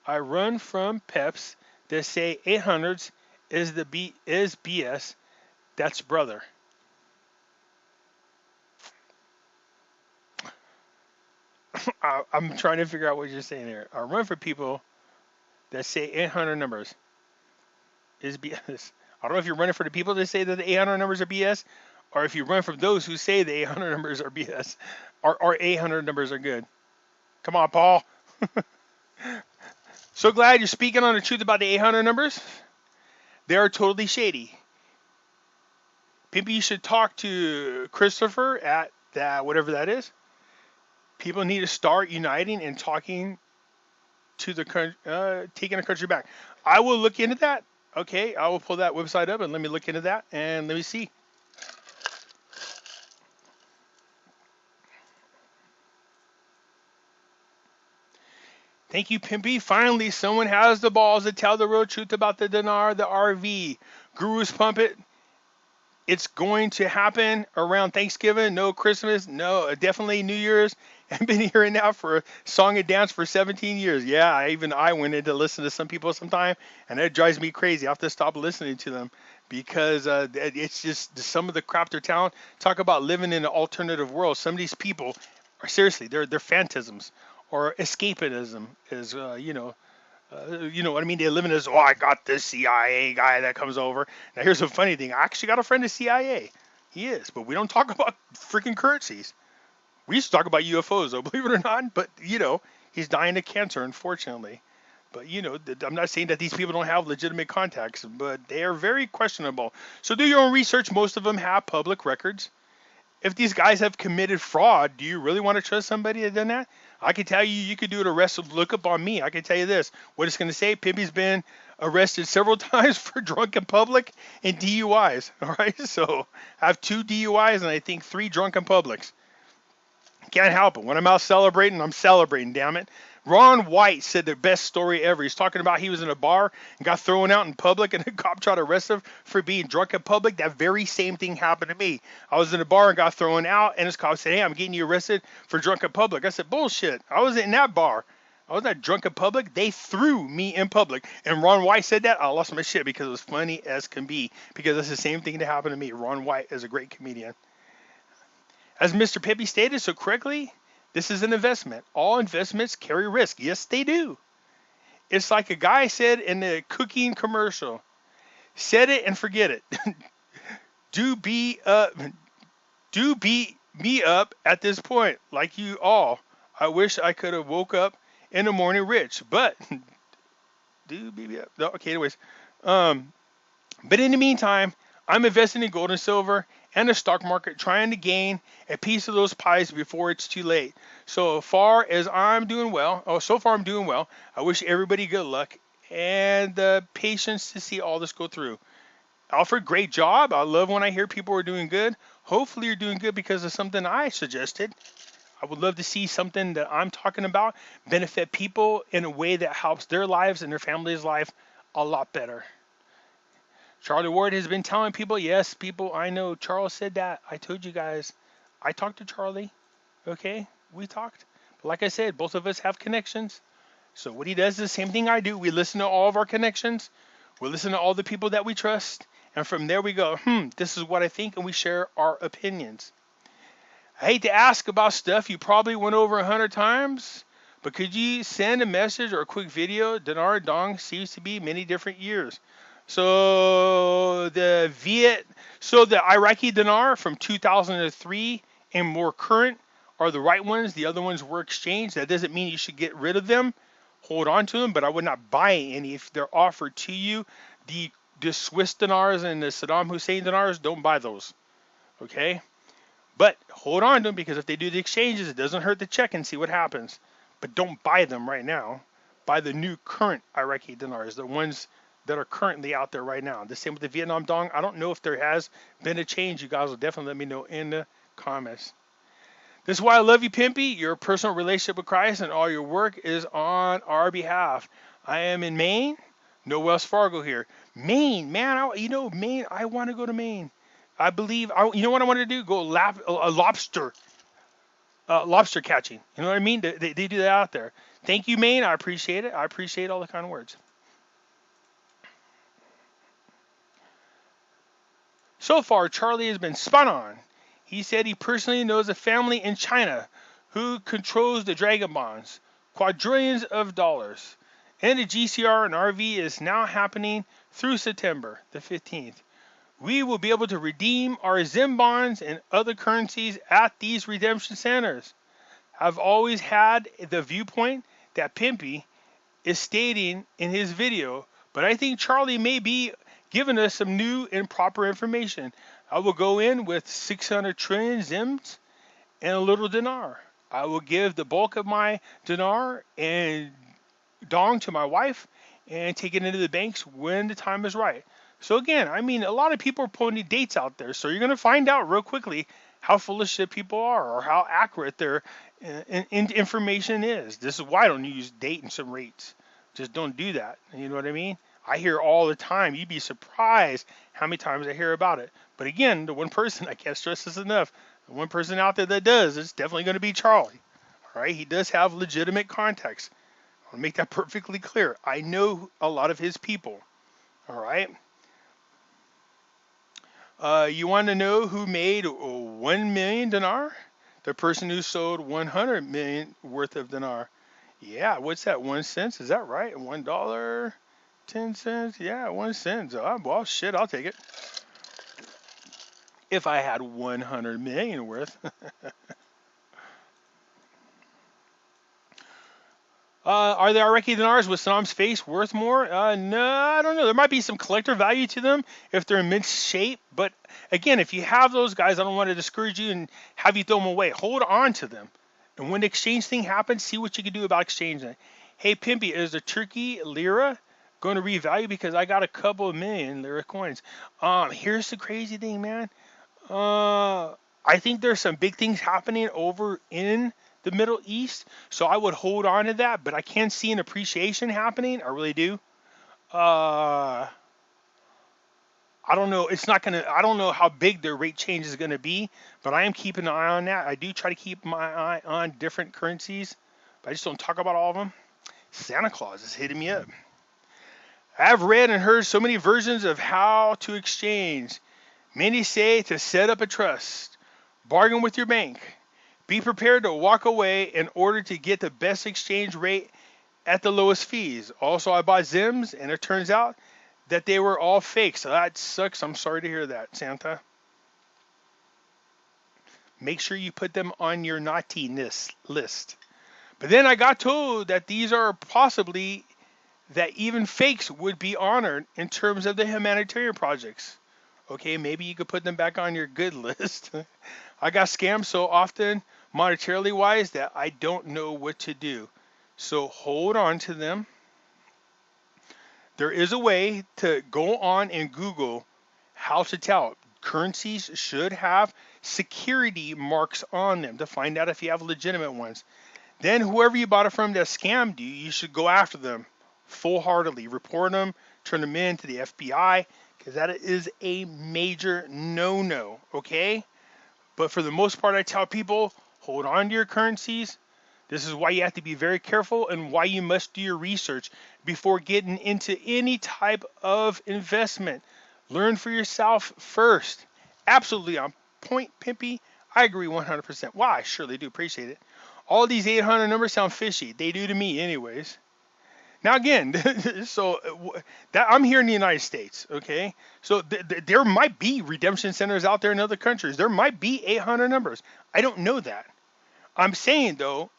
I run from peps that say 800s is BS. That's brother. I'm trying to figure out what you're saying here. I run for people that say 800 numbers is BS. I don't know if you're running for the people that say that the 800 numbers are BS, or if you run from those who say the 800 numbers are BS, or 800 numbers are good. Come on, Paul. So glad you're speaking on the truth about the 800 numbers. They are totally shady. Pimpy, you should talk to Christopher at that, whatever that is. People need to start uniting and talking to the taking the country back. I will look into that. Okay, I will pull that website up and let me look into that and let me see. Thank you, Pimpy. Finally, someone has the balls to tell the real truth about the Dinar, the RV. Gurus pump it It's going to happen around Thanksgiving, no Christmas, no, definitely New Year's. I've been hearing now for song and dance for 17 years. Yeah, I went in to listen to some people sometime, and it drives me crazy. I have to stop listening to them because it's just some of the crap they're telling. Talk about living in an alternative world. Some of these people are seriously, they're phantasms or escapism is, you know what I mean? They live in this, oh, I got this CIA guy that comes over. Now, here's a funny thing. I actually got a friend at CIA. He is, but we don't talk about freaking currencies. We used to talk about UFOs, though, believe it or not. But, he's dying of cancer, unfortunately. But, I'm not saying that these people don't have legitimate contacts, but they are very questionable. So do your own research. Most of them have public records. If these guys have committed fraud, do you really want to trust somebody that done that? I can tell you, you could do it arrest. Look up on me. I can tell you this. What it's going to say, Pimpy's been arrested several times for drunk in public and DUIs. All right, so I have 2 DUIs and I think 3 drunk in publics. Can't help it. When I'm out celebrating, I'm celebrating, damn it. Ron White said the best story ever. He's talking about he was in a bar and got thrown out in public, and a cop tried to arrest him for being drunk in public. That very same thing happened to me. I was in a bar and got thrown out, and this cop said, hey, I'm getting you arrested for drunk in public. I said, bullshit. I wasn't in that bar. I was not drunk in public. They threw me in public. And Ron White said that. I lost my shit because it was funny as can be, because that's the same thing that happened to me. Ron White is a great comedian. As Mr. Pimpy stated so correctly, this is an investment. All investments carry risk. Yes, they do. It's like a guy said in the cooking commercial. Set it and forget it. do beat me up at this point, like you all. I wish I could have woke up in the morning rich, but do beat me up. No, okay, anyways. But in the meantime, I'm investing in gold and silver and the stock market, trying to gain a piece of those pies before it's too late. So far I'm doing well. I wish everybody good luck and the patience to see all this go through. Alfred, great job. I love when I hear people are doing good. Hopefully you're doing good because of something I suggested. I would love to see something that I'm talking about benefit people in a way that helps their lives and their family's life a lot better. Charlie Ward has been telling people, yes, people, I know. Charles said that. I told you guys. I talked to Charlie. Okay? We talked. But like I said, both of us have connections. So what he does is the same thing I do. We listen to all of our connections. We listen to all the people that we trust. And from there we go, this is what I think, and we share our opinions. I hate to ask about stuff you probably went over 100 times, but could you send a message or a quick video? Dinar Dong seems to be many different years. So the Iraqi dinar from 2003 and more current are the right ones. The other ones were exchanged. That doesn't mean you should get rid of them. Hold on to them, but I would not buy any if they're offered to you. The Swiss dinars and the Saddam Hussein dinars, don't buy those. Okay? But hold on to them, because if they do the exchanges, it doesn't hurt to check and see what happens. But don't buy them right now. Buy the new current Iraqi dinars, the ones that are currently out there right now. The same with the Vietnam Dong. I don't know if there has been a change. You guys will definitely let me know in the comments. This is why I love you, Pimpy. Your personal relationship with Christ and all your work is on our behalf. I am in Maine. No Wells Fargo here. Maine, man. Maine. I want to go to Maine. I believe. You know what I want to do? Go lobster catching. You know what I mean? They do that out there. Thank you, Maine. I appreciate it. I appreciate all the kind words. So far, Charlie has been spot on. He said he personally knows a family in China who controls the dragon bonds, quadrillions of dollars. And the GCR and RV is now happening through September the 15th. We will be able to redeem our Zim bonds and other currencies at these redemption centers. I've always had the viewpoint that Pimpy is stating in his video, but I think Charlie may be giving us some new and proper information. I will go in with 600 trillion Zims and a little dinar. I will give the bulk of my dinar and dong to my wife and take it into the banks when the time is right. So again, I mean, a lot of people are putting dates out there, so you're going to find out real quickly how full of shit people are or how accurate their information is. This is why I don't use date and some rates. Just don't do that. You know what I mean? I hear all the time. You'd be surprised how many times I hear about it. But again, the one person, I can't stress this enough, the one person out there that does, it's definitely going to be Charlie. All right, he does have legitimate contacts. I'll make that perfectly clear. I know a lot of his people. All right. You want to know who made 1 million dinar? The person who sold 100 million worth of dinar. Yeah, what's that? 1 cent? Is that right? $1, 10 cents? Yeah, 1 cent. Well, shit, I'll take it. If I had 100 million worth. Are the Iraqi dinars with Saddam's face worth more? No, I don't know. There might be some collector value to them if they're in mint shape. But again, if you have those guys, I don't want to discourage you and have you throw them away. Hold on to them. And when the exchange thing happens, see what you can do about exchanging it. Hey, Pimpy, is the Turkey lira going to revalue? Because I got a couple of million lira coins. Here's the crazy thing, man. I think there's some big things happening over in the Middle East, so I would hold on to that, but I can see an appreciation happening. I really do. I don't know. I don't know how big their rate change is gonna be, but I am keeping an eye on that. I do try to keep my eye on different currencies, but I just don't talk about all of them. Santa Claus is hitting me up. I've read and heard so many versions of how to exchange. Many say to set up a trust, bargain with your bank, be prepared to walk away in order to get the best exchange rate at the lowest fees. Also, I bought Zims, and it turns out that they were all fake. So that sucks. I'm sorry to hear that, Santa. Make sure you put them on your naughtiness list. But then I got told that these are possibly that even fakes would be honored in terms of the humanitarian projects. Okay, maybe you could put them back on your good list. I got scammed so often, monetarily wise, that I don't know what to do. So hold on to them. There is a way to go on and Google how to tell. Currencies should have security marks on them to find out if you have legitimate ones. Then whoever you bought it from that scammed you, you should go after them full-heartedly. Report them, turn them in to the FBI, because that is a major no-no, okay? But for the most part, I tell people, hold on to your currencies. This is why you have to be very careful and why you must do your research before getting into any type of investment. Learn for yourself first. Absolutely on point, Pimpy. I agree 100%. Wow, I surely do appreciate it. All these 800 numbers sound fishy. They do to me anyways. Now again, so that I'm here in the United States, okay? So there might be redemption centers out there in other countries. There might be 800 numbers. I don't know that. I'm saying though,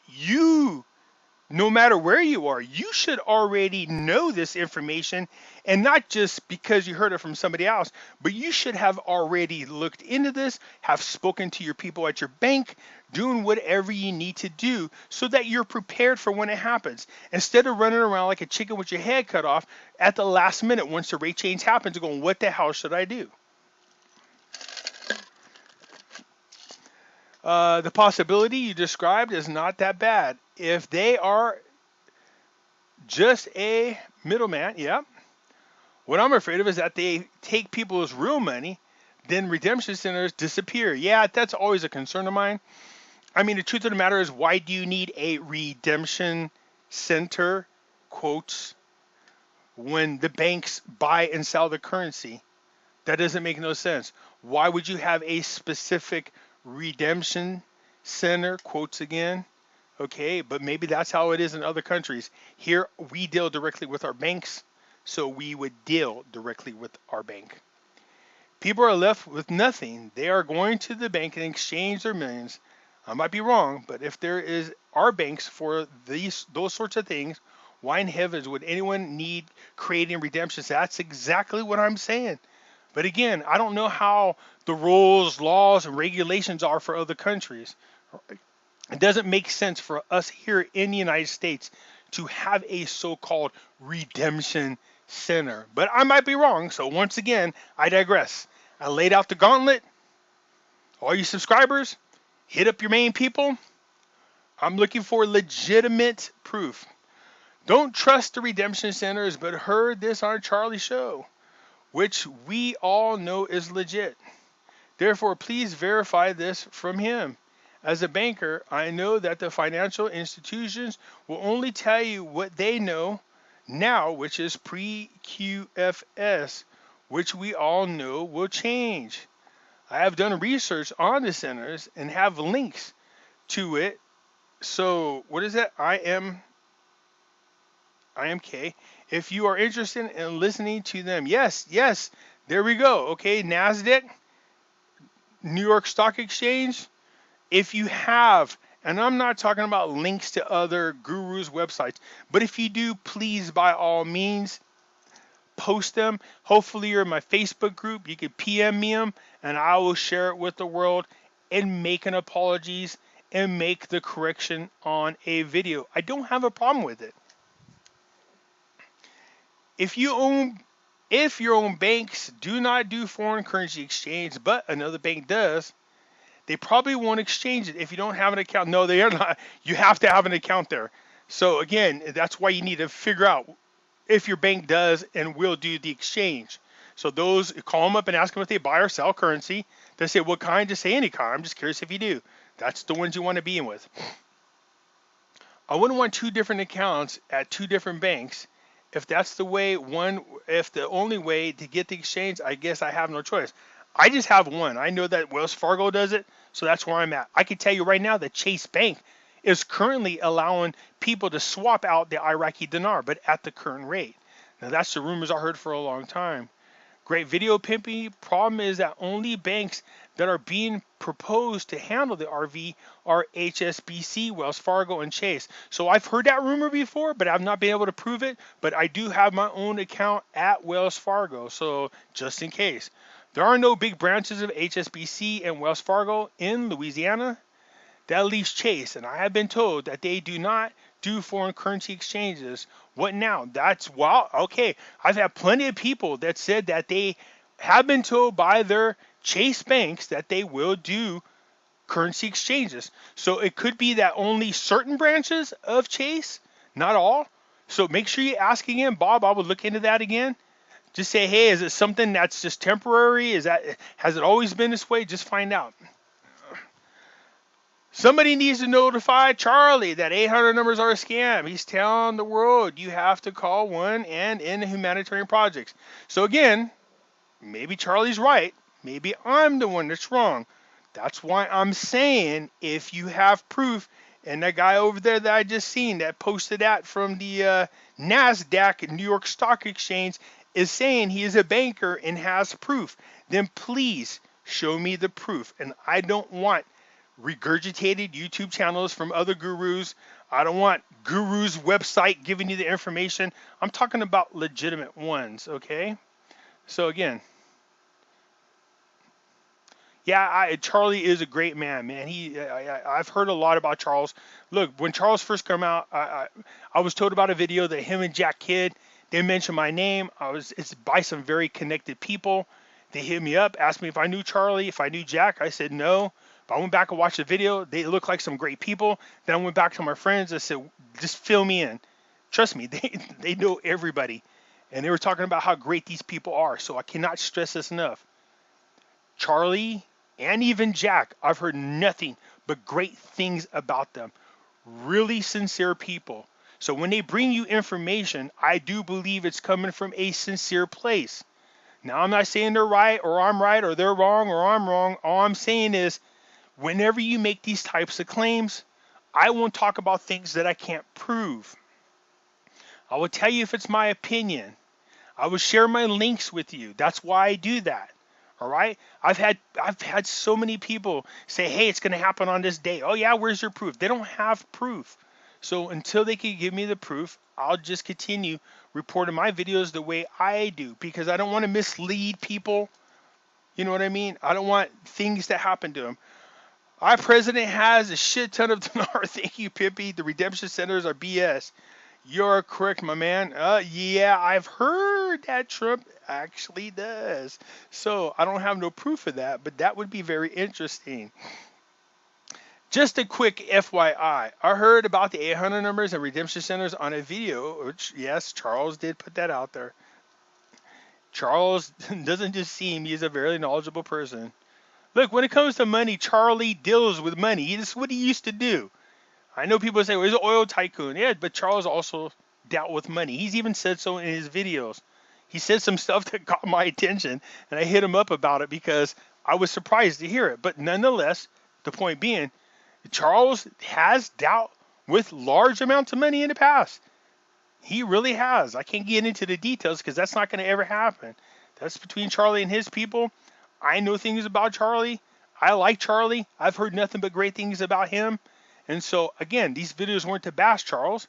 no matter where you are, you should already know this information, and not just because you heard it from somebody else, but you should have already looked into this, have spoken to your people at your bank, doing whatever you need to do so that you're prepared for when it happens. Instead of running around like a chicken with your head cut off at the last minute once the rate change happens, going, what the hell should I do? The possibility you described is not that bad. If they are just a middleman, yeah. What I'm afraid of is that they take people's real money, then redemption centers disappear. Yeah, that's always a concern of mine. I mean, the truth of the matter is, why do you need a redemption center, quotes, when the banks buy and sell the currency? That doesn't make no sense. Why would you have a specific redemption center, quotes again? Okay, but maybe that's how it is in other countries. Here, we deal directly with our banks, so we would deal directly with our bank. People are left with nothing. They are going to the bank and exchange their millions. I might be wrong, but if there is our banks for those sorts of things, why in heavens would anyone need creating redemptions? That's exactly what I'm saying. But again, I don't know how the rules, laws, and regulations are for other countries. It doesn't make sense for us here in the United States to have a so-called redemption center. But I might be wrong, so once again, I digress. I laid out the gauntlet. All you subscribers, hit up your main people. I'm looking for legitimate proof. Don't trust the redemption centers, but heard this on Charlie's show, which we all know is legit. Therefore, please verify this from him. As a banker, I know that the financial institutions will only tell you what they know now, which is pre-QFS, which we all know will change. I have done research on the centers and have links to it. So, what is that? IMK. If you are interested in listening to them, yes, there we go. Okay, NASDAQ, New York Stock Exchange. If you have, and I'm not talking about links to other gurus' websites, but if you do, please, by all means, post them. Hopefully, you're in my Facebook group. You can PM me them, and I will share it with the world and make an apologies and make the correction on a video. I don't have a problem with it. If your own banks do not do foreign currency exchange, but another bank does, they probably won't exchange it if you don't have an account. No, they are not. You have to have an account there. So again, that's why you need to figure out if your bank does and will do the exchange. So those, call them up and ask them if they buy or sell currency. They say what kind, just say any kind. I'm just curious if you do. That's the ones you want to be in with. I wouldn't want two different accounts at two different banks. If that's the way if the only way to get the exchange, I guess I have no choice. I just have one. I know that Wells Fargo does it, so that's where I'm at. I can tell you right now that Chase Bank is currently allowing people to swap out the Iraqi dinar, but at the current rate. Now, that's the rumors I heard for a long time. Great video, Pimpy. Problem is that only banks that are being proposed to handle the RV are HSBC, Wells Fargo, and Chase. So I've heard that rumor before, but I've not been able to prove it. But I do have my own account at Wells Fargo, so just in case. There are no big branches of HSBC and Wells Fargo in Louisiana. That leaves Chase, and I have been told that they do not do foreign currency exchanges. What now? Okay. I've had plenty of people that said that they have been told by their Chase banks that they will do currency exchanges. So it could be that only certain branches of Chase, not all. So make sure you ask again, Bob. I would look into that again. Just say, hey, is it something that's just temporary? Has it always been this way? Just find out. Somebody needs to notify Charlie that 800 numbers are a scam. He's telling the world you have to call one and in the humanitarian projects. So again, maybe Charlie's right. Maybe I'm the one that's wrong. That's why I'm saying if you have proof, and that guy over there that I just seen that posted that from the NASDAQ, New York Stock Exchange, is saying he is a banker and has proof, then please show me the proof. And I don't want regurgitated YouTube channels from other gurus. I don't want gurus' website giving you the information. I'm talking about legitimate ones, okay? So again, yeah, Charlie is a great man. I've heard a lot about Charles. Look, when Charles first came out, I was told about a video that him and Jack Kidd, they mentioned my name. It's by some very connected people. They hit me up, asked me if I knew Charlie, if I knew Jack. I said no. But I went back and watched the video. They look like some great people. Then I went back to my friends. I said, just fill me in. Trust me, they know everybody. And they were talking about how great these people are. So I cannot stress this enough. Charlie and even Jack, I've heard nothing but great things about them. Really sincere people. So when they bring you information, I do believe it's coming from a sincere place. Now, I'm not saying they're right or I'm right or they're wrong or I'm wrong. All I'm saying is whenever you make these types of claims, I won't talk about things that I can't prove. I will tell you if it's my opinion. I will share my links with you. That's why I do that. All right. I've had so many people say, hey, it's going to happen on this day. Oh, yeah. Where's your proof? They don't have proof. So until they can give me the proof, I'll just continue reporting my videos the way I do because I don't want to mislead people. You know what I mean? I don't want things to happen to them. Our president has a shit ton of dinar. Thank you, Pimpy. The redemption centers are BS. You're correct, my man. Yeah, I've heard that Trump actually does. So I don't have no proof of that, but that would be very interesting. Just a quick FYI. I heard about the 800 numbers and redemption centers on a video, which, yes, Charles did put that out there. Charles doesn't just seem, he's a very knowledgeable person. Look, when it comes to money, Charlie deals with money. This is what he used to do. I know people say, well, he's an oil tycoon. Yeah, but Charles also dealt with money. He's even said so in his videos. He said some stuff that got my attention, and I hit him up about it because I was surprised to hear it. But nonetheless, the point being, Charles has dealt with large amounts of money in the past. He really has. I can't get into the details because that's not going to ever happen. That's between Charlie and his people. I know things about Charlie. I like Charlie. I've heard nothing but great things about him. And so, again, these videos weren't to bash Charles.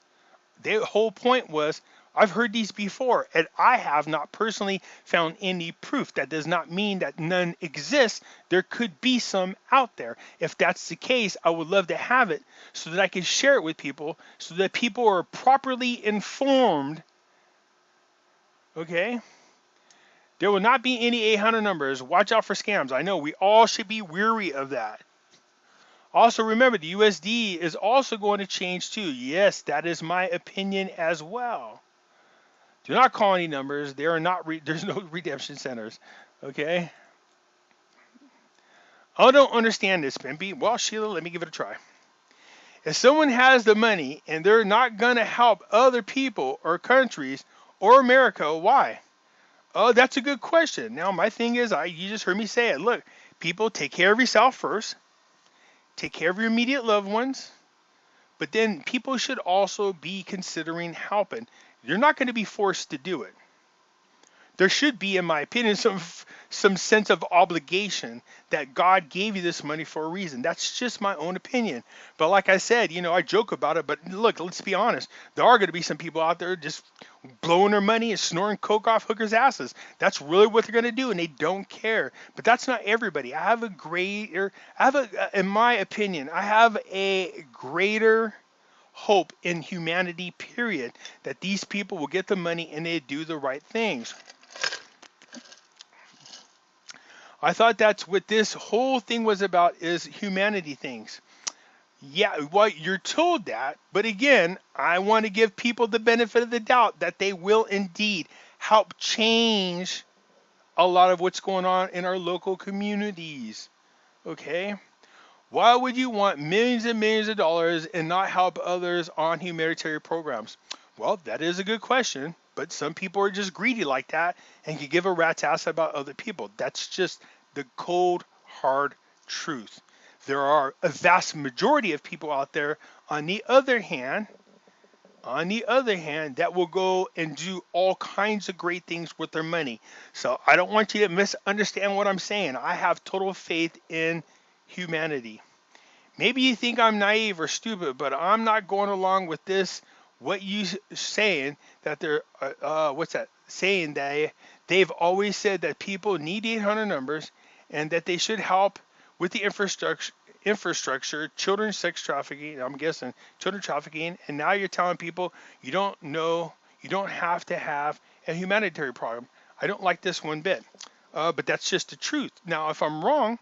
The whole point was, I've heard these before, and I have not personally found any proof. That does not mean that none exist. There could be some out there. If that's the case, I would love to have it so that I can share it with people, so that people are properly informed. Okay? There will not be any 800 numbers. Watch out for scams. I know we all should be weary of that. Also, remember, the USD is also going to change too. Yes, that is my opinion as well. Do not call any numbers. There are not. There's no redemption centers. Okay. I don't understand this, Pimpy. Well, Sheila, let me give it a try. If someone has the money and they're not going to help other people or countries or America, why? Oh, that's a good question. Now, my thing is, you just heard me say it. Look, people, take care of yourself first. Take care of your immediate loved ones. But then people should also be considering helping. You're not going to be forced to do it. There should be, in my opinion, some sense of obligation that God gave you this money for a reason. That's just my own opinion. But like I said, I joke about it. But look, let's be honest. There are going to be some people out there just blowing their money and snoring coke off hookers' asses. That's really what they're going to do, and they don't care. But that's not everybody. In my opinion, I have a greater hope in humanity, period, that these people will get the money and they do the right things. I thought that's what this whole thing was about, is humanity things. Yeah, well, you're told that, but again, I want to give people the benefit of the doubt that they will indeed help change a lot of what's going on in our local communities. Okay? Why would you want millions and millions of dollars and not help others on humanitarian programs? Well, that is a good question, but some people are just greedy like that and can give a rat's ass about other people. That's just the cold, hard truth. There are a vast majority of people out there, on the other hand, that will go and do all kinds of great things with their money. So I don't want you to misunderstand what I'm saying. I have total faith in humanity. Maybe you think I'm naive or stupid, but I'm not going along with this. What you saying that they're saying that they've always said that people need 800 numbers and that they should help with the infrastructure, children sex trafficking. I'm guessing children trafficking, and now you're telling people you don't have to have a humanitarian program. I don't like this one bit, but that's just the truth. Now, if I'm wrong,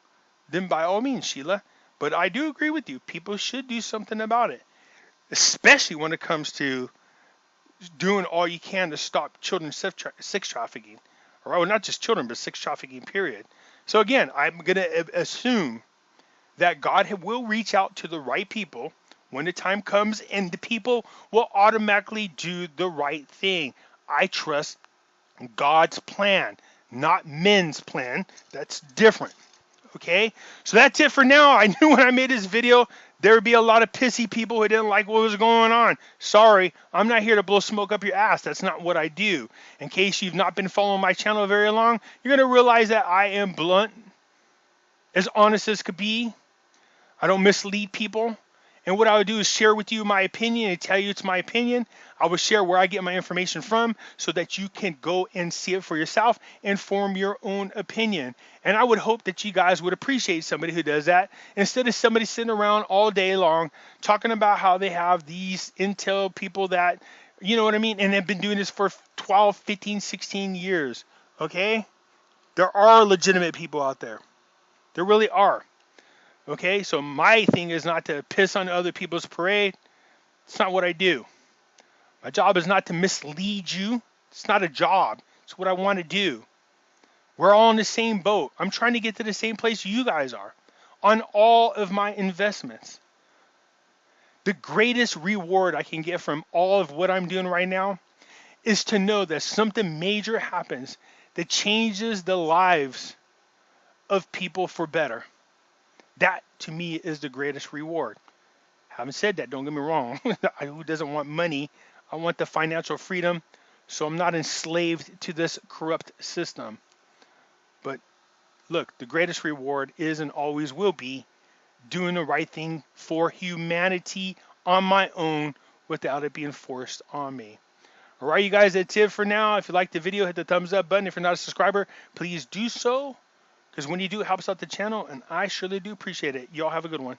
then by all means, Sheila. But I do agree with you. People should do something about it, especially when it comes to doing all you can to stop children sex trafficking. Or well, not just children, but sex trafficking, period. So again, I'm going to assume that God will reach out to the right people when the time comes, and the people will automatically do the right thing. I trust God's plan, not men's plan. That's different. Okay, so that's it for now. I knew when I made this video, there would be a lot of pissy people who didn't like what was going on. Sorry, I'm not here to blow smoke up your ass. That's not what I do. In case you've not been following my channel very long, you're going to realize that I am blunt, as honest as could be. I don't mislead people. And what I would do is share with you my opinion and tell you it's my opinion. I will share where I get my information from so that you can go and see it for yourself and form your own opinion. And I would hope that you guys would appreciate somebody who does that instead of somebody sitting around all day long talking about how they have these intel people that, you know what I mean, and have been doing this for 12, 15, 16 years. Okay? There are legitimate people out there. There really are. Okay, so my thing is not to piss on other people's parade. It's not what I do. My job is not to mislead you. It's not a job. It's what I want to do. We're all in the same boat. I'm trying to get to the same place you guys are on all of my investments. The greatest reward I can get from all of what I'm doing right now is to know that something major happens that changes the lives of people for better. That to me is the greatest reward. Having said that, don't get me wrong. Who doesn't want money? I want the financial freedom so I'm not enslaved to this corrupt system. But look, the greatest reward is and always will be doing the right thing for humanity on my own without it being forced on me. All right, you guys, that's it for now. If you liked the video, hit the thumbs up button. If you're not a subscriber, please do so, because when you do, it helps out the channel, and I surely do appreciate it. Y'all have a good one.